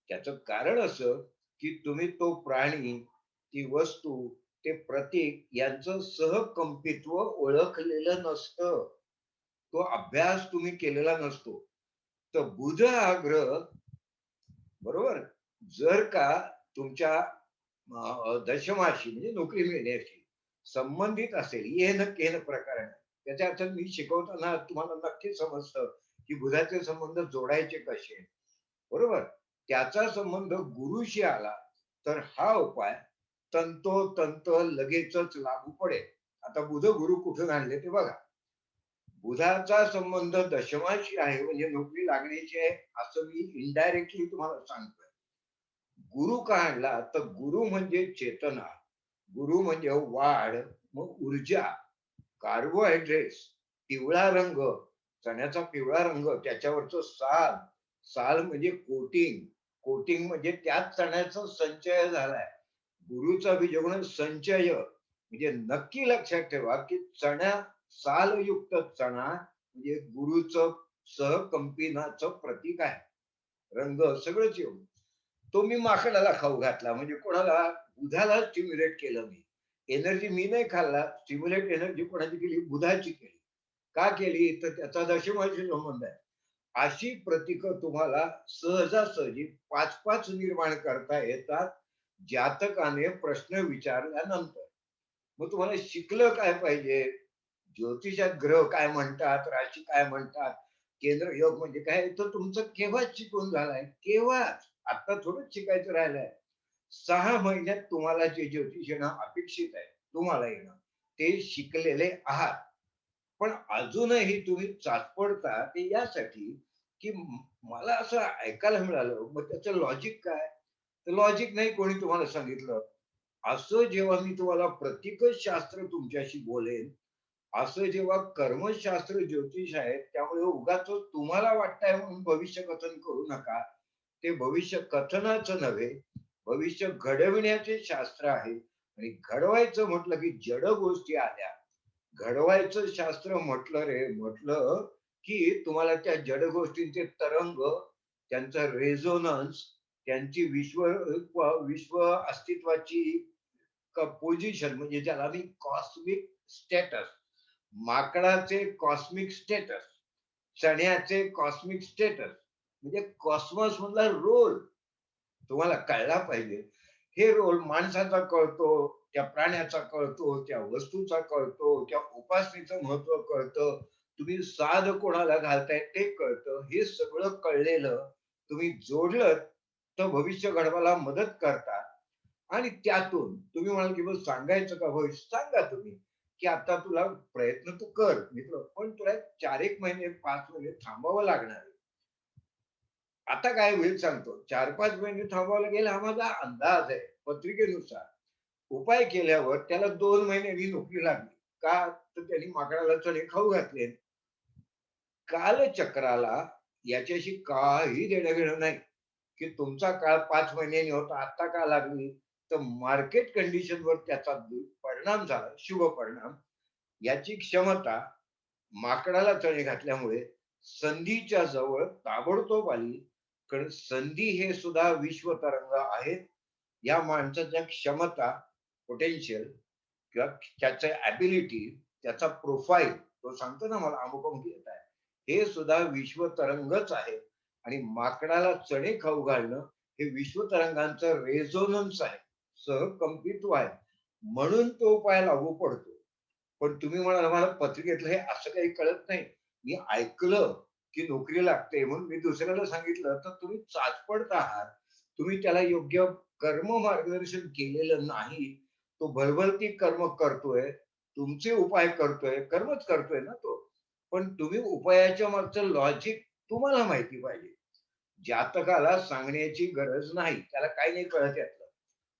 त्याचं कारण असं, की तुम्ही तो प्राणी, ती वस्तू, ते प्रतीक यांचं सहकंपित्व ओळखलेलं नसतं. तो अभ्यास तुम्ही केलेला नसतो. तर बुध हा ग्रह बरोबर, जर का तुमच्या दशमाशी म्हणजे नोकरी मिळण्याशी संबंधित असेल, येन केन प्रकारे त्याच्या अर्थ मी शिकवताना तुम्हाला नक्की समजतं, की बुधाचे संबंध जोडायचे कसे. बरोबर? त्याचा संबंध गुरुशी आला, तर हा उपाय तंतोतंत लगेचच लागू पडेल. आता बुध गुरु कुठून आणले ते बघा. बुधाचा संबंध दशमाशी आहे म्हणजे नोकरी लागण्याची आहे, असं मी इनडायरेक्टली तुम्हाला सांगतोय. गुरु का आणला? तर गुरु म्हणजे चेतना, गुरु म्हणजे वाढ, मग ऊर्जा, कार्बोहायड्रेट्स, पिवळा रंग, चण्याचा पिवळा रंग, त्याच्यावरचं साल, साल म्हणजे कोटिंग, कोटिंग म्हणजे त्याच चण्याचा संचय झालाय. गुरुचा बीजगुण संचय म्हणजे नक्की लक्षात ठेवा, की चण्या सालयुक्त चणा म्हणजे गुरुचं सहकंपिनाचं प्रतीक आहे. रंग सगळंच येऊन. तो मी माकडाला खाऊ घातला म्हणजे कोणाला? बुधाला स्टिम्युलेट केलं मी. एनर्जी मी नाही खाल्ला, स्टिम्युलेट एनर्जी कोणाची केली? बुधाची केली. का केली? तर त्याचा दशमाशी संबंध आहे. अशी प्रतीकं तुम्हाला सहजासहजी 5-5 निर्माण करता येतात, जातकाने प्रश्न विचारल्यानंतर. मग तुम्हाला शिकलं काय पाहिजे? ज्योतिषात ग्रह काय म्हणतात, राशी काय म्हणतात, केंद्र योग म्हणजे काय, तर तुमचं केव्हाच शिकून झालाय. केव्हाच. आता थोडंच शिकायचं राहिलंय. 6 महिन्यात तुम्हाला जे ज्योतिष येणं अपेक्षित आहे, तुम्हाला येणं, ते शिकलेले आहात. पण अजूनही तुम्ही चाचपडता ते यासाठी, की मला असं ऐकायला मिळालं, मग त्याचं लॉजिक काय? तर लॉजिक नाही कोणी तुम्हाला सांगितलं. असं जेव्हा मी तुम्हाला प्रतीकच शास्त्र तुमच्याशी बोलेन, असं जेव्हा कर्मशास्त्र ज्योतिष आहे, त्यामुळे उगाचच तुम्हाला वाटतंय म्हणून भविष्य कथन करू नका. ते भविष्य कथनाचं नव्हे, भविष्य घडविण्याचे शास्त्र आहे. आणि घडवायचं म्हटलं की जड गोष्टी आल्या. घडवायचं शास्त्र म्हटलं रे, म्हटलं की तुम्हाला त्या जड गोष्टींचे तरंग, त्यांचा रेझोनन्स, त्यांची विश्व अस्तित्वाची पोझिशन, म्हणजे ज्याला मी कॉस्मिक स्टेटस, माकडाचे कॉस्मिक स्टेटस, चण्याचे कॉस्मिक स्टेटस, म्हणजे कॉस्मॉस मधला रोल तुम्हाला कळला पाहिजे. हे रोल माणसाचा कळतो, त्या प्राण्याचा कळतो, त्या वस्तूचा कळतो, त्या उपासनेचं महत्व कळतं. तुम्ही साध कोणाला घालताय ते कळतं. हे सगळं कळलेलं तुम्ही जोडलं तर भविष्य घडवायला मदत करता. आणि त्यातून तुम्ही म्हणाल की मग सांगायचं का भविष्य? सांगा तुम्ही, की आता तुला प्रयत्न तू कर मित्र, पण तुला 4 महिने 5 महिने थांबावं लागणार आहे. आता काय होईल सांगतो. 4-5 महिने थांबावं लागेल हा माझा अंदाज आहे पत्रिकेनुसार. उपाय केल्यावर त्याला 2 महिन्यांनी नोकरी लागली. का? तर त्यांनी माकडाला चणे खाऊ घातले. कालचक्राला याच्याशी काही देणं-घेणं नाही, की तुमचा काळ 5 महिन्यांनी होता, आता का लागली? तर मार्केट कंडिशनवर त्याचा परिणाम झाला, शुभ परिणाम. याची क्षमता माकडाला चणे घातल्यामुळे संधीच्या जवळ ताबडतोब आली. कारण संधी हे सुद्धा विश्वतरंग आहेत. या माणसाच्या क्षमता, पोटेन्शियल किंवा त्याचं ॲबिलिटी, त्याचा प्रोफाईल, तो सांगतो ना मला अमुक-अमुक येत आहे. हे सुद्धा विश्वतरंगच आहे. आणि माकडाला चणे खाऊ घालणं हे विश्वतरंगांचं रेझोनन्स आहे, सहकंपित्व आहे. म्हणून तो उपाय लागू पडतो. पण तुम्ही म्हणाल मला पत्रिकेतलं हे असं काही कळत नाही. मी ऐकलं की नोकरी लागते म्हणून मी दुसऱ्याला सांगितलं, तर तुम्ही चाचपडत आहात. तुम्ही त्याला योग्य कर्म मार्गदर्शन केलेलं नाही. तो भलभलती कर्म करतोय. तुमचे उपाय करतोय. कर्मच करतोय ना तो. पण तुम्ही उपायाच्या मागचं लॉजिक तुम्हाला माहिती पाहिजे. जातकाला सांगण्याची गरज नाही. त्याला काही नाही कळत यातलं.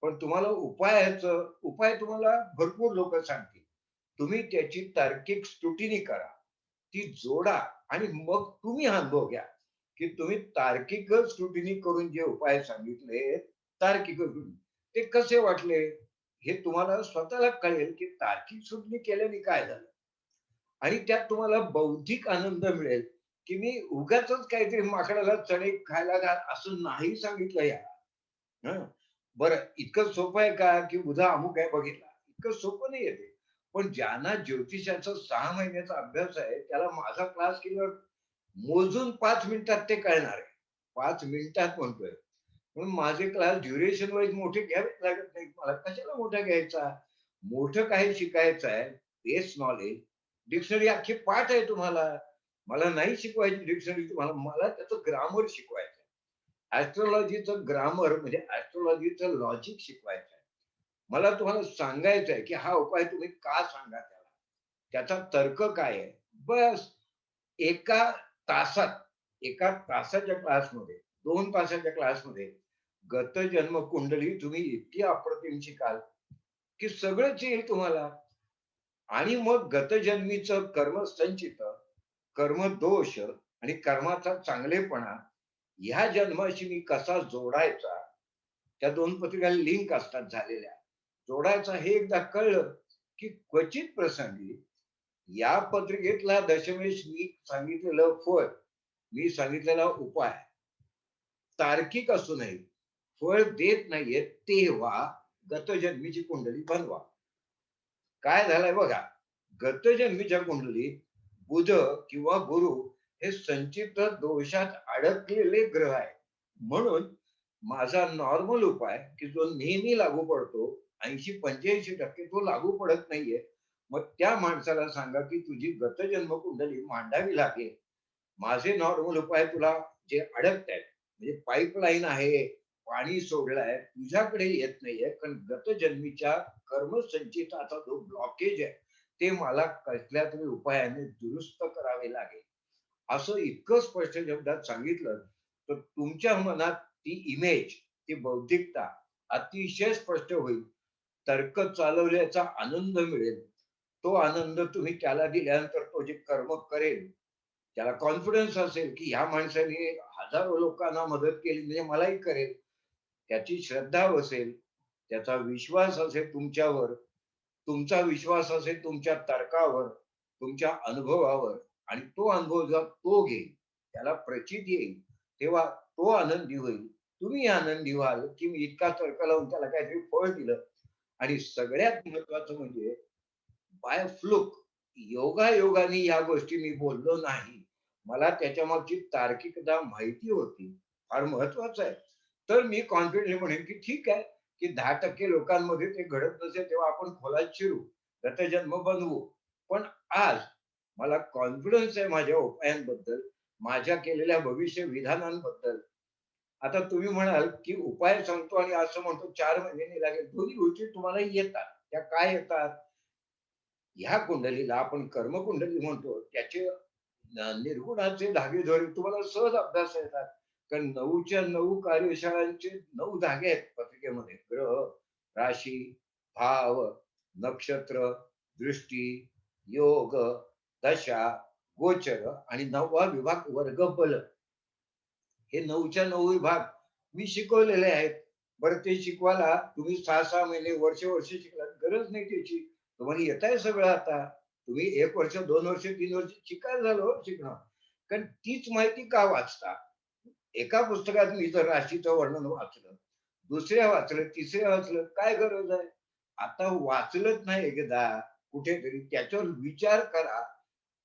पण तुम्हाला उपाय तुम्हाला भरपूर लोकं सांगतील. तुम्ही त्याची तार्किक स्क्रुटिनी करा. ती जोडा आणि मग तुम्ही हा अनुभव घ्या, की तुम्ही तार्किक स्क्रुटिनी करून जे उपाय सांगितले, तार्किक ते कसे वाटले? हे तुम्हाला स्वतःला कळेल, की तार्किक स्क्रुटिनी केल्याने काय झालं? आणि त्यात तुम्हाला बौद्धिक आनंद मिळेल, की मी उगाचच काहीतरी माकडाला चणे खायला घाल असं नाही सांगितलं याला. हं. बरं इतकं सोपं आहे का, की उद्या अमुक आहे बघितला. इतकं सोपं नाहीये ते. पण ज्यांना ज्योतिषाचा 6 महिन्याचा अभ्यास आहे, त्याला माझा क्लास केल्यावर मोजून 5 मिनिटात ते कळणार आहे. 5 मिनिटात म्हणतोय. म्हणून माझे क्लास ड्युरेशन वाईज मोठे घ्यावेच लागत नाहीत मला. कशाला मोठा घ्यायचा? मोठं काही शिकायचं आहे, बेस नॉलेज. डिक्शनरी अख्खी पाठ आहे तुम्हाला. मला नाही शिकवायची डिक्शनरी तुम्हाला. मला त्याचं ग्रामर शिकवायचं आहे. ॲस्ट्रोलॉजीचं ग्रामर म्हणजे ॲस्ट्रोलॉजीचं लॉजिक शिकवायचं आहे. मला तुम्हाला सांगायचं आहे, की हा उपाय तुम्ही का सांगा त्याला? त्याचा तर्क काय आहे? बस एका तासात, एका तासाच्या क्लासमध्ये, 2 तासाच्या क्लासमध्ये गतजन्म कुंडली तुम्ही इतकी अप्रतिम शिकाल, की सगळंच येईल तुम्हाला. आणि मग गतजन्मीचं कर्मसंचित, कर्मदोष आणि कर्माचा चांगलेपणा ह्या जन्माशी मी कसा जोडायचा, त्या 2 पत्रिका लिंक असतात झालेल्या. जोडायचा हे एकदा कळलं, की क्वचित प्रसंगी या पत्रिकेतला दशमेश मी सांगितलेलं फळ, मी सांगितलेला उपाय तार्किक असूनही फळ देत नाहीये, तेव्हा गतजन्मीची कुंडली बनवा. काय झालंय बघा, गतजन्मीच्या कुंडलीत बुध किंवा गुरु हे संचित दोषात अडकलेले ग्रह आहे. म्हणून माझा नॉर्मल उपाय, की जो नेहमी लागू पडतो, 80-85% तो लागू पडत नाहीये. मग त्या माणसाला सांगा, की तुझी गतजन्म कुंडली मांडावी लागेल. माझे नॉर्मल उपाय तुला जे अडकतायत, म्हणजे पाईपलाईन आहे, पाणी सोडलंय, तुझ्याकडे येत नाहीये. कारण गतजन्मीच्या कर्मसंचिताचा जो ब्लॉकेज आहे, ते मला कसल्या तरी उपायाने दुरुस्त करावे लागेल. असं इतकं स्पष्ट शब्दात सांगितलं, तर तुमच्या मनात ती इमेज, ती बौद्धिकता अतिशय स्पष्ट होईल. तर्क चालवल्याचा आनंद मिळेल. तो आनंद तुम्ही त्याला दिल्यानंतर तो जे कर्म करेल, त्याला कॉन्फिडन्स असेल, की ह्या माणसाने हजारो लोकांना मदत केली म्हणजे मलाही करेल. त्याची श्रद्धा बसेल. त्याचा विश्वास असेल तुमच्यावर, तुमचा विश्वास असेल तुमच्या तर्कावर, तुमच्या अनुभवावर, आणि तो अनुभव जेव्हा तो घेईल, त्याला प्रचिती येईल, तेव्हा तो आनंदी होईल. तुम्ही आनंदी व्हाल, की मी इतका तर्क लावून त्याला काहीतरी फळ दिलं. आणि सगळ्यात महत्वाचं म्हणजे बाय फ्लूक, योगायोगाने या गोष्टी मी बोललो नाही. मला त्याच्यामागची तार्किकता माहिती होती. फार महत्वाचं आहे. तर मी कॉन्फिडेंटली म्हणेन, की ठीक आहे, की 10% लोकांमध्ये ते घडत नसेल तेव्हा आपण खोलात शिरू, गतजन्म बनवू. पण आज मला कॉन्फिडन्स आहे माझ्या उपायांबद्दल, माझ्या केलेल्या भविष्य विधानांबद्दल. आता तुम्ही म्हणाल, की उपाय सांगतो आणि असं म्हणतो 4 महिन्यांनी लागेल. दोन्ही गोष्टी तुम्हाला येतात. त्या काय येतात? ह्या कुंडलीला आपण कर्मकुंडली म्हणतो, त्याचे निर्गुणाचे धागेदोरे तुम्हाला सहज अभ्यास येतात. कारण 9च्या 9 कार्यशाळांचे 9 धागे आहेत पत्रिकेमध्ये. ग्रह, राशी, भाव, नक्षत्र, दृष्टी, योग, दशा, गोचर आणि 9वा विभाग वर्ग बल. हे 9च्या 9 विभाग मी शिकवलेले आहेत. बरं ते शिकवायला तुम्ही 6-6 महिने, वर्ष शिकलात. गरज नाही त्याची. तुम्हाला येतंय सगळं आता. तुम्ही 1 वर्ष, 2 वर्ष, 3 वर्ष शिकायला झालं हो शिकणं. कारण तीच माहिती का वाचता? एका पुस्तकात मी जर राशीचं वर्णन वाचलं, दुसऱ्या वाचलं, तिसऱ्या वाचलं, काय गरज आहे? आता वाचलंच नाही एकदा कुठेतरी, त्याच्यावर विचार करा,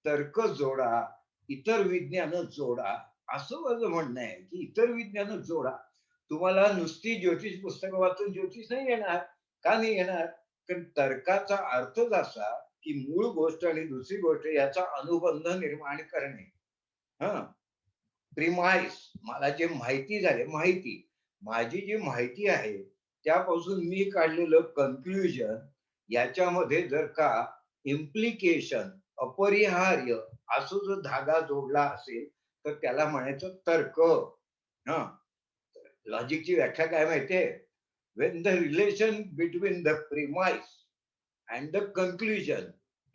तर्क जोडा, इतर विज्ञान जोडा. असं माझं म्हणणं आहे, की इतर विज्ञान जोडा. तुम्हाला नुसती ज्योतिष पुस्तकं वाचून ज्योतिष नाही येणार. का नाही येणार? कारण तर्काचा अर्थच असा, की मूळ गोष्ट आणि दुसरी गोष्ट याचा अनुबंध निर्माण करणे. हं. प्रिमाइस, मला जे माहिती झाले, माहिती. माझी जी माहिती आहे, त्यापासून मी काढलेलं कन्क्लुजन, याच्यामध्ये जर का इम्प्लिकेशन, अपरिहार्य असं जो धागा जोडला असेल, तर त्याला म्हणायचं तर्क. हां. लॉजिकची व्याख्या काय माहितीये? When the relation between the premise and the conclusion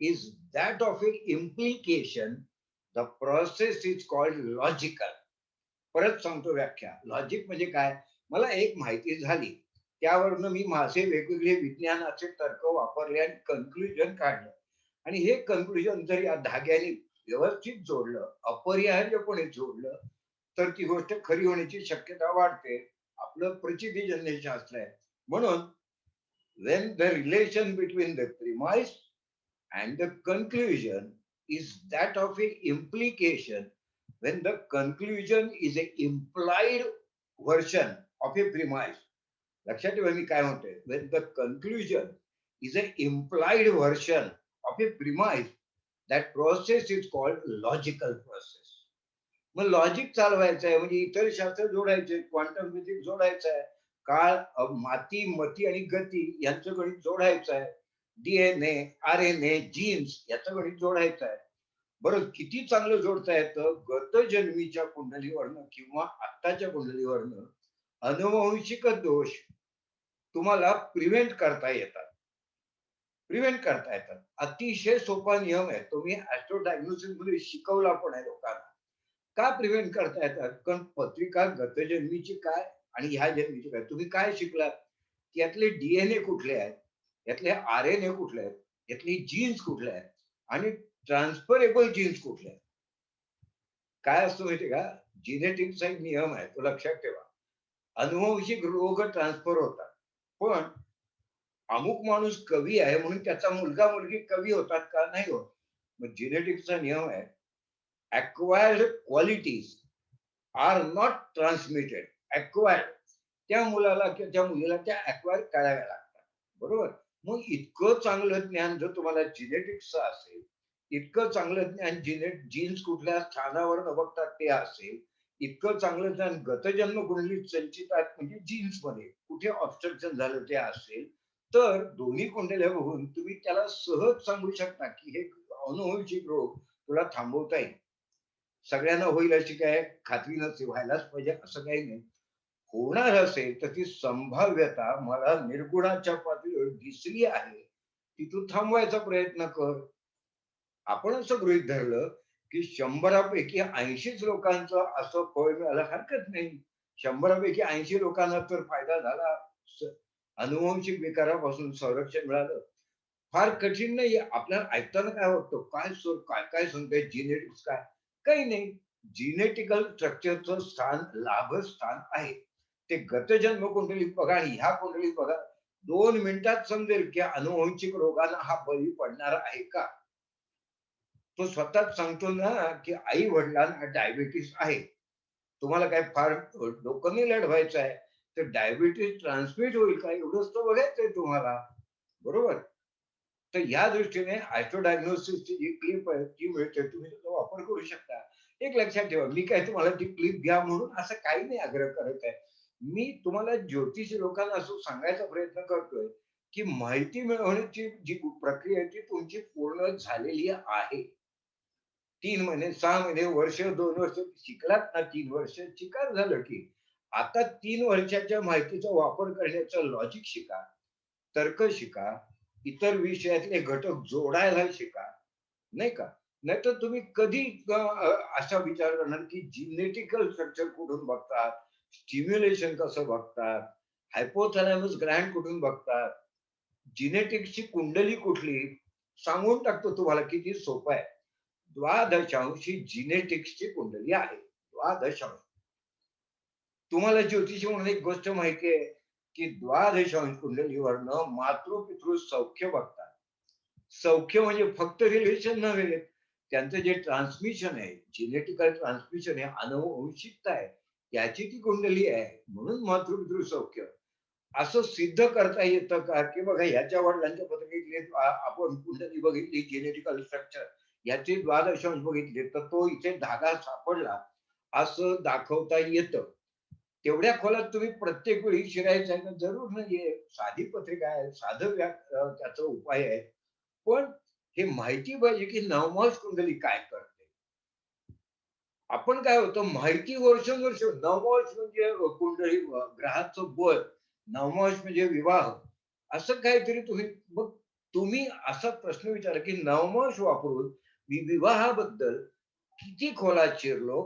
is that of a implication, the process is called logical. परत सांगतो व्याख्या. लॉजिक म्हणजे काय? मला एक माहिती झाली. त्यावरनं मी माझे वेगवेगळे विज्ञानाचे तर्क वापरले आणि कन्क्लुजन काढलं. आणि हे कन्क्लुजन जर या धाग्याने व्यवस्थित जोडलं, अपरिहार्यपणे जोडलं, तर ती गोष्ट खरी होण्याची शक्यता वाढते. आपलं प्रचितीजन्य शास्त्र आहे. म्हणून when the relation between the premise and the conclusion is that of a implication, when the conclusion is a implied version of a premise. लक्षात ठेवा मी काय म्हणतोय. When the conclusion is an implied version of a premise, that process is called logical process. मग लॉजिक चालवायचं आहे म्हणजे इतर शास्त्र जोडायचे, क्वांटम फिजिक्स जोडायचं आहे, काळ, माती, मती आणि गती यांचं गणित जोडायचं आहे, DNA, RNA, जीन्स याचं गणित जोडायचं आहे. बरं किती चांगलं जोडता येतं गत जन्मीच्या कुंडलीवरनं किंवा आत्ताच्या कुंडलीवरनं. अनुवंशिक दोष तुम्हाला प्रिव्हेंट करता येतात. प्रिव्हेंट करता येतात. अतिशय सोपा नियम आहे. तुम्ही ऍस्ट्रो डायग्नोसिस मध्ये शिकवला पण आहे लोकांना. का प्रिव्हेंट करता येतात? कारण पत्रिका गतजन्मीची काय आणि ह्या जन्मीची काय, तुम्ही काय शिकलात? यातले DNA कुठले आहेत, यातले RNA कुठले आहेत, यातली जीन्स कुठले आहेत आणि ट्रान्सफरेबल जीन्स कुठले आहेत. काय असतं माहितीये का? जिनेटिक्सचा एक नियम आहे, तो लक्षात ठेवा. अनुवंशिक रोग ट्रान्सफर होतात. पण अमुक माणूस कवी आहे म्हणून त्याचा मुलगा मुलगी कवी होतात का? नाही होत. मग जिनेटिक्सचा नियम आहे, acquired qualities are not transmitted. Acquired, त्या मुलाला किंवा त्या मुलीला त्या acquire कराव्या लागतात. बरोबर? मग इतकं चांगलं ज्ञान जर तुम्हाला जिनेटिक्सचं असेल, इतकं चांगलं ज्ञान जीन्स कुठल्या स्थानावर बघतात ते असेल, इतकं चांगलं ज्ञान गतजन्म कुंडलीत संचितात म्हणजे जीन्समध्ये कुठे ऑब्स्ट्रक्शन झालं ते असेल, तर दोन्ही कुंडल्या बघून तुम्ही त्याला सहज सांगू शकता, की हे अनुवंशिक रोग तुला थांबवता येईल. सगळ्यांना होईल अशी काय खात्री नसते, व्हायलाच पाहिजे असं काही नाही. होणार असेल तर ती संभाव्यता मला निर्गुणाच्या पातळीवर दिसली आहे, ती तू थांबवायचा प्रयत्न कर. आपण असं गृहीत धरलं, की 100पैकी 80च लोकांचं असं फळ मिळायला हरकत नाही. 100पैकी 80 लोकांना तर फायदा झाला. अनुवांशिक विकारापासून संरक्षण मिळालं. फार कठीण नाहीये. आपल्याला ऐकताना काय वाटतं, काय सांगताय जेनेटिक्स काय? काही नाही. जेनेटिकल स्ट्रक्चरचं लाभस्थान आहे. ते गतजन्म कुंडलीत बघा आणि ह्या कुंडलीत बघा. 2 मिनिटात समजेल की अनुवांशिक रोगाला हा बळी पडणार आहे का? तो स्वतःच सांगतो ना, की आई-वडिलांना डायबिटीज आहे. तुम्हाला काय फार डोकं नाही लढवायचं आहे. तर डायबिटीज ट्रान्समिट होईल का एवढंच तर बघायचंय तुम्हाला. बरोबर? तर या दृष्टीने ऑटो डायग्नोसिसची जी क्लिप आहे ती मिळते. तुम्ही त्याचा वापर करू शकता. एक लक्षात ठेवा, मी काय तुम्हाला ती क्लिप घ्या म्हणून असं काही नाही आग्रह करत आहे. मी तुम्हाला ज्योतिषी लोकांना असं सांगायचा प्रयत्न करतोय, की माहिती मिळवण्याची जी प्रक्रिया आहे ती तुमची पूर्ण झालेली आहे. 3 महिने, 6 महिने, वर्ष, 2 वर्ष शिकलात ना 3 वर्ष, चिकार झालं की. आता 3 वर्षाच्या माहितीचा वापर करण्याचं लॉजिक शिका, तर्क शिका, इतर विषयातले घटक जोडायला शिका, नाही का? नाहीतर तुम्ही कधी असा विचार करणार की जेनेटिकल स्ट्रक्चर कुठून बघतात, स्टिम्युलेशन कसं बघतात, हायपोथॅलॅमस ग्लॅंड कुठून बघतात, जेनेटिक्सची कुंडली कुठली, सांगून टाकतो तुम्हाला किती सोपं आहे. द्वादशांशी जेनेटिक्सची कुंडली आहे. द्वादशांश. तुम्हाला ज्योतिषी म्हणून एक गोष्ट माहिती आहे, की द्वादशांश कुंडलीवरनं मातृ-पितृ सौख्य बघतात. सौख्य म्हणजे फक्त रिलेशन नव्हे. त्यांचं जे ट्रान्समिशन आहे, जेनेटिकल ट्रान्समिशन आहे, आनुवंशिकता आहे, त्याची ती कुंडली आहे. म्हणून मातृ-पितृ सौख्य. असं सिद्ध करता येतं का, की बघा ह्याच्या वडिलांच्या पत्रिकेतली आपण कुंडली बघितली जेनेटिकल स्ट्रक्चर, याचे द्वादशांश बघितले, तर तो इथे धागा सापडला, असं दाखवता येतं. तेवढ्या खोलात तुम्ही प्रत्येक वेळी शिरायचं आहे का? जरूर नाहीये. साधी पत्रिका आहे, साधं त्याचा उपाय आहे. पण हे माहिती पाहिजे, की नवमास कुंडली काय करते? आपण काय होतं माहिती वर्षानुवर्ष नवमास म्हणजे कुंडली ग्रहाचं बळ, नवमास म्हणजे विवाह. असं काहीतरी मग तुम्ही असा प्रश्न विचारा, की नवमास वापरून मी विवाहाबद्दल किती खोलात शिरलो,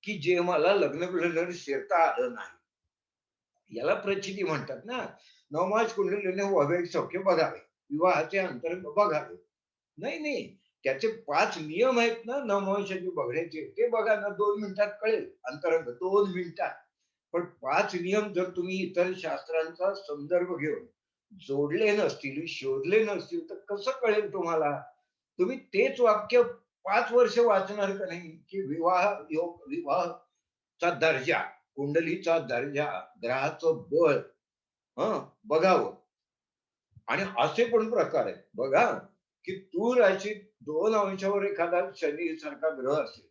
की जे मला लग्न शिरता आलं नाही. याला प्रचिती म्हणतात ना. नवमास कुंडलीने वैवाहिक सौख्य बघावे. विवाहाचे अंतरंग बघावे. नाही, नाही. त्याचे 5 नियम आहेत ना नवमांशाचे बघण्याचे. ते बघा ना 2 मिनिटात कळेल अंतरंग 2 मिनिटात. पण 5 नियम जर तुम्ही इतर शास्त्रांचा संदर्भ घेऊन जोडले नसतील, शोधले नसतील, तर कसं कळेल तुम्हाला? तुम्ही तेच वाक्य 5 वर्ष वाचणार का नाही? की विवाह योग, विवाहचा दर्जा, कुंडलीचा दर्जा, ग्रहाचं बळ हं, बघावं. आणि असे पण प्रकार आहेत. बघा, की तूळ राशीत 2 अंशावर एखादा शनी सारखा ग्रह असेल,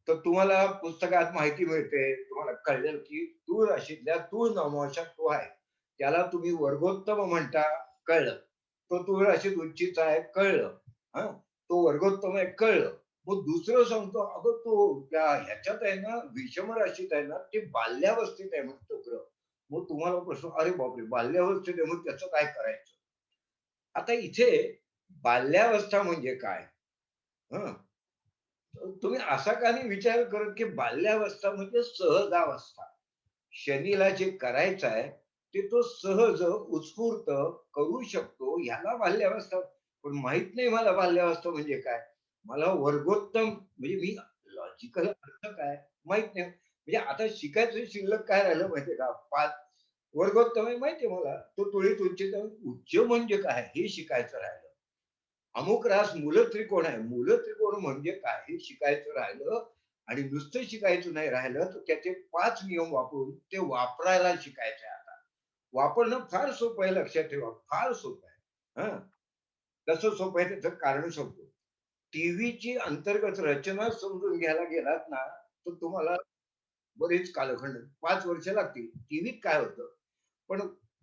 तर तुम्हाला पुस्तकात माहिती मिळते. तुम्हाला कळेल, की तूळ राशीतल्या तूळ नवमाशात तो आहे. त्याला तुम्ही वर्गोत्तम म्हणता, कळलं. तो तूळ राशीत उच्चीचा आहे, कळलं. हां, तो वर्गोत्तम आहे, कळलं. मग दुसरं सांगतो, अगं तो त्या ह्याच्यात आहे ना, विषम राशीत आहे ना, ते बाल्यावस्थेत आहे मग तो ग्रह. मग तुम्हाला प्रश्न, अरे बापरे! बाल्यावस्थेत आहे, मग त्याचं काय करायचं? आता इथे बाल्यावस्था म्हणजे काय? हं. तुम्ही असा का नाही विचार करत, की बाल्यावस्था म्हणजे सहजावस्था. शनीला जे करायचं आहे, ते तो सहज, उत्स्फूर्त करू शकतो. ह्याला बाल्यावस्था. पण माहीत नाही मला बाल्यावस्था म्हणजे काय? मला वर्गोत्तम म्हणजे मी लॉजिकल अर्थ काय? माहीत नाही. म्हणजे आता शिकायचं शिल्लक काय राहिलं माहिती का? 5 वर्गोत्तम आहे माहिती आहे मला. तो तुळीत उच्च उच्च म्हणजे काय? हे शिकायचं राहिलं. अमुक रास मूलत्रिकोण आहे. मूलत्रिकोण म्हणजे काय हे शिकायचं राहिलं आणि नुसतं शिकायचं नाही राहिलं, तर त्याचे 5 नियम वापरून ते वापरायला शिकायचं आहे आता. वापरणं फार सोपं आहे लक्षात ठेवा. फार सोपं आहे. हं. कसं सोपं आहे त्याचं कारण सांगतो. टीव्हीची अंतर्गत रचना समजून घ्यायला गेलात ना, तर तुम्हाला बरेच कालखंड 5 वर्ष लागतील. टीव्हीत काय होतं? पण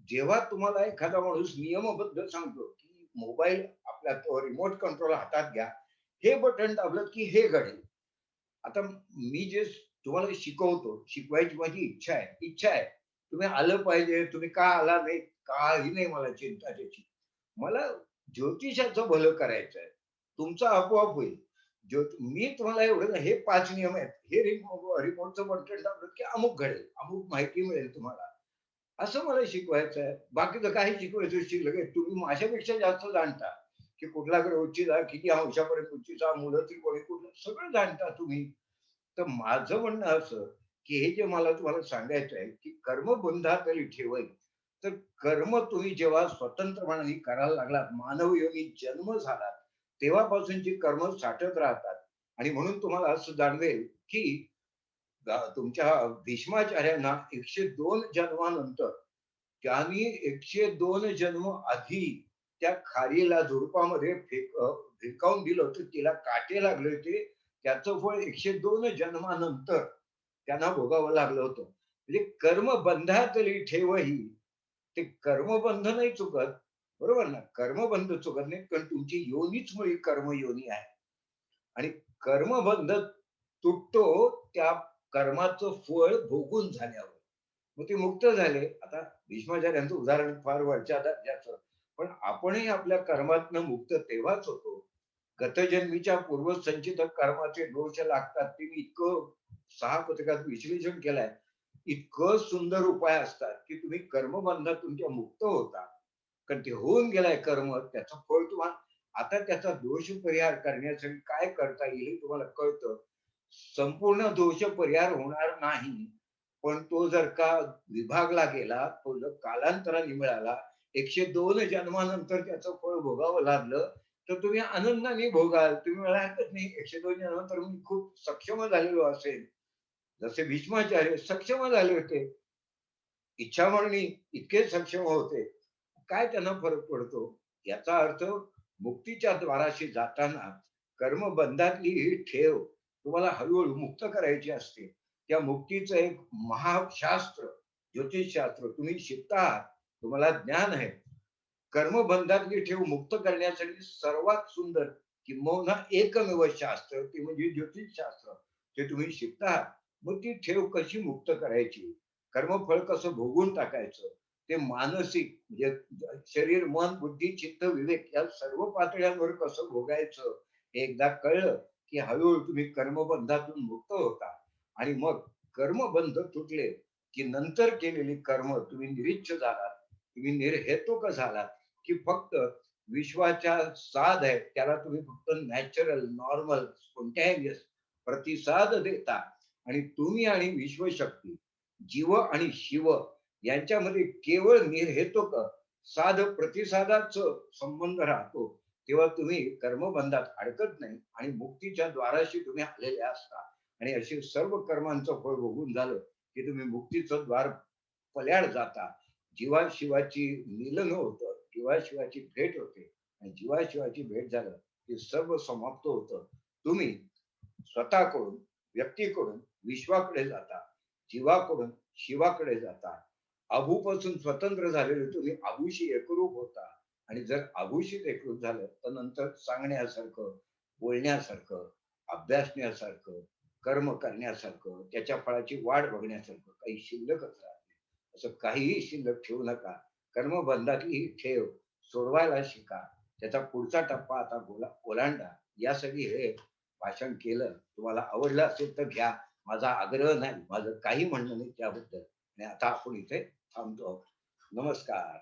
जेव्हा तुम्हाला एखादा माणूस नियमबद्ध सांगतो, की मोबाईल आपला तो रिमोट कंट्रोल हातात घ्या. हे बटन दाबलं की हे घडेल. आता मी जे तुम्हाला शिकवतो, शिकवायची माझी इच्छा आहे. इच्छा आहे. तुम्ही आलं पाहिजे, तुम्ही का आला नाही, काही नाही मला चिंता त्याची. मला ज्योतिषाचं भलं करायचं आहे. तुमचं आपोआप होईल. मी तुम्हाला एवढं हे 5 नियम आहेत. हे रिमोटचं बटन दाबलं की अमुक घडेल, अमुक माहिती मिळेल तुम्हाला. असं मला शिकवायचं आहे. बाकीचं काही शिकवायचं शिकलं की तुम्ही माझ्यापेक्षा जास्त जाणता, की कुठला ग्रह उच्चीचा, किती अंशापर्यंत उच्चीचा, मूळ त्रिकोणी कुठलं सगळं जाणता तुम्ही. तर माझं म्हणणं असं, की हे जे मला तुम्हाला सांगायचं आहे, की कर्म बंधातली ठेवै. तर कर्म तुम्ही जेव्हा स्वतंत्रपणाने करायला लागलात, मानवयोनी जन्म झाला, तेव्हापासूनची कर्म साठत राहतात. आणि म्हणून तुम्हाला असं जाणवेल, की तुमच्या भीष्माचार्यांना 102 जन्मानंतर त्यांनी 102 जन्म आधी त्या खारीला झुडपामध्ये भिरकावून दिलं होतं. तिला काटे लागले होते. त्याचं फळ 102 जन्मानंतर त्यांना भोगावं लागलं होतं. म्हणजे कर्मबंधातली ठेवही, ते कर्मबंध नाही चुकत, बरोबर ना? कर्मबंध चुकत नाही, कारण तुमची योनीच मुळी कर्मयोनी आहे. आणि कर्मबंध तुटतो त्या कर्माचं फळ भोगून झाल्यावर. मग ते मुक्त झाले. आता भीष्माचार्यांचं उदाहरण फार वरच्या दर्जाचं. पण आपणही आपल्या कर्मातनं मुक्त तेव्हाच होतो. गतजन्मीच्या पूर्वसंचित कर्माचे दोष लागतात. ते मी इतकं 6 पुस्तकात विश्लेषण केलंय. इतकं सुंदर उपाय असतात, की तुम्ही कर्मबंधातून तुमच्या मुक्त होता. कारण ते होऊन गेलाय कर्म, त्याचं फळ तुम्हाला आता त्याचा दोष परिहार करण्यासाठी काय करता येईल हे तुम्हाला कळतं. संपूर्ण दोष परिहार होणार नाही. पण तो जर का विभागला गेला, तो जर कालांतराने मिळाला, 102 जन्मानंतर त्याचं फळ भोगावं लागलं, तर तुम्ही आनंदाने भोगाल. तुम्ही म्हणाल हरकत नाही 102 जन्मानंतर मी खूप सक्षम झालेलो असेल. जसे भीष्माचार्य सक्षम झाले होते. इच्छामरणी इतके सक्षम होते. काय त्यांना फरक पडतो? याचा अर्थ मुक्तीच्या द्वाराशी जाताना कर्मबंधातली ही ठेव तुम्हाला हळू मुक्त करायची असते. त्या मुक्तीचं एक महाशास्त्र, ज्योतिषशास्त्र तुम्ही शिकता आहात. तुम्हाला ज्ञान आहे. कर्मबंधातली ठेव मुक्त करण्यासाठी सर्वात सुंदर किंबहुना एकमेव शास्त्र ते म्हणजे ज्योतिषशास्त्र. ते तुम्ही शिकता आहात. मग ती ठेव कशी मुक्त करायची? कर्मफळ कसं भोगून टाकायचं? ते मानसिक म्हणजे शरीर, मन, बुद्धी, चित्त, विवेक या सर्व पातळ्यांवर कसं भोगायचं? हे एकदा कळलं, की हळू तुम्ही कर्मबंधातून मुक्त होता. आणि मग कर्मबंध तुटले, की नंतर केलेली कर्म तुम्ही निरीच्छ झालात. तुम्ही निर्हेतुक झालात, की फक्त विश्वाच्या साध आहे त्याला तुम्ही फक्त नॅचरल, नॉर्मल, स्पॉन्टेनियस प्रतिसाद देता आणि तुम्ही आणि विश्वशक्ती, जीव आणि शिव यांच्यामध्ये केवळ निर्हेतुक साध प्रतिसादाचं संबंध राहतो. तेव्हा तुम्ही कर्मबंधात अडकत नाही आणि मुक्तीच्या द्वाराशी तुम्ही आलेले असता. आणि असे सर्व कर्मांचं फळ भोगून झालं, की तुम्ही मुक्तीचं द्वार पल्याड जाता. जीवाशिवाची मिलन होतं, जीवाशिवाची भेट होते आणि जीवाशिवाची भेट झालं की सर्व समाप्त होतं. तुम्ही स्वतःकडून, व्यक्तीकडून विश्वाकडे जाता, जीवाकडून शिवाकडे जाता. अभूपासून स्वतंत्र झालेले तुम्ही अभूशी एकरूप होता आणि जर अभूशीत एकरूप झालं तर नंतर सांगण्यासारखं, बोलण्यासारखं, अभ्यासण्यासारखं, कर्म करण्यासारखं, त्याच्या फळाची वाट बघण्यासारखं काही शिल्लकच राहत नाही. असं काहीही शिल्लक ठेवू नका. कर्मबंधातली ही ठेव सोडवायला शिका. त्याचा पुढचा टप्पा आता ओलांडा. यासाठी हे भाषण केलं. तुम्हाला आवडलं असेल तर घ्या. माझा आग्रह नाही. माझं काही म्हणणं नाही त्याबद्दल. आणि आता आपण इथे थांबतो. नमस्कार.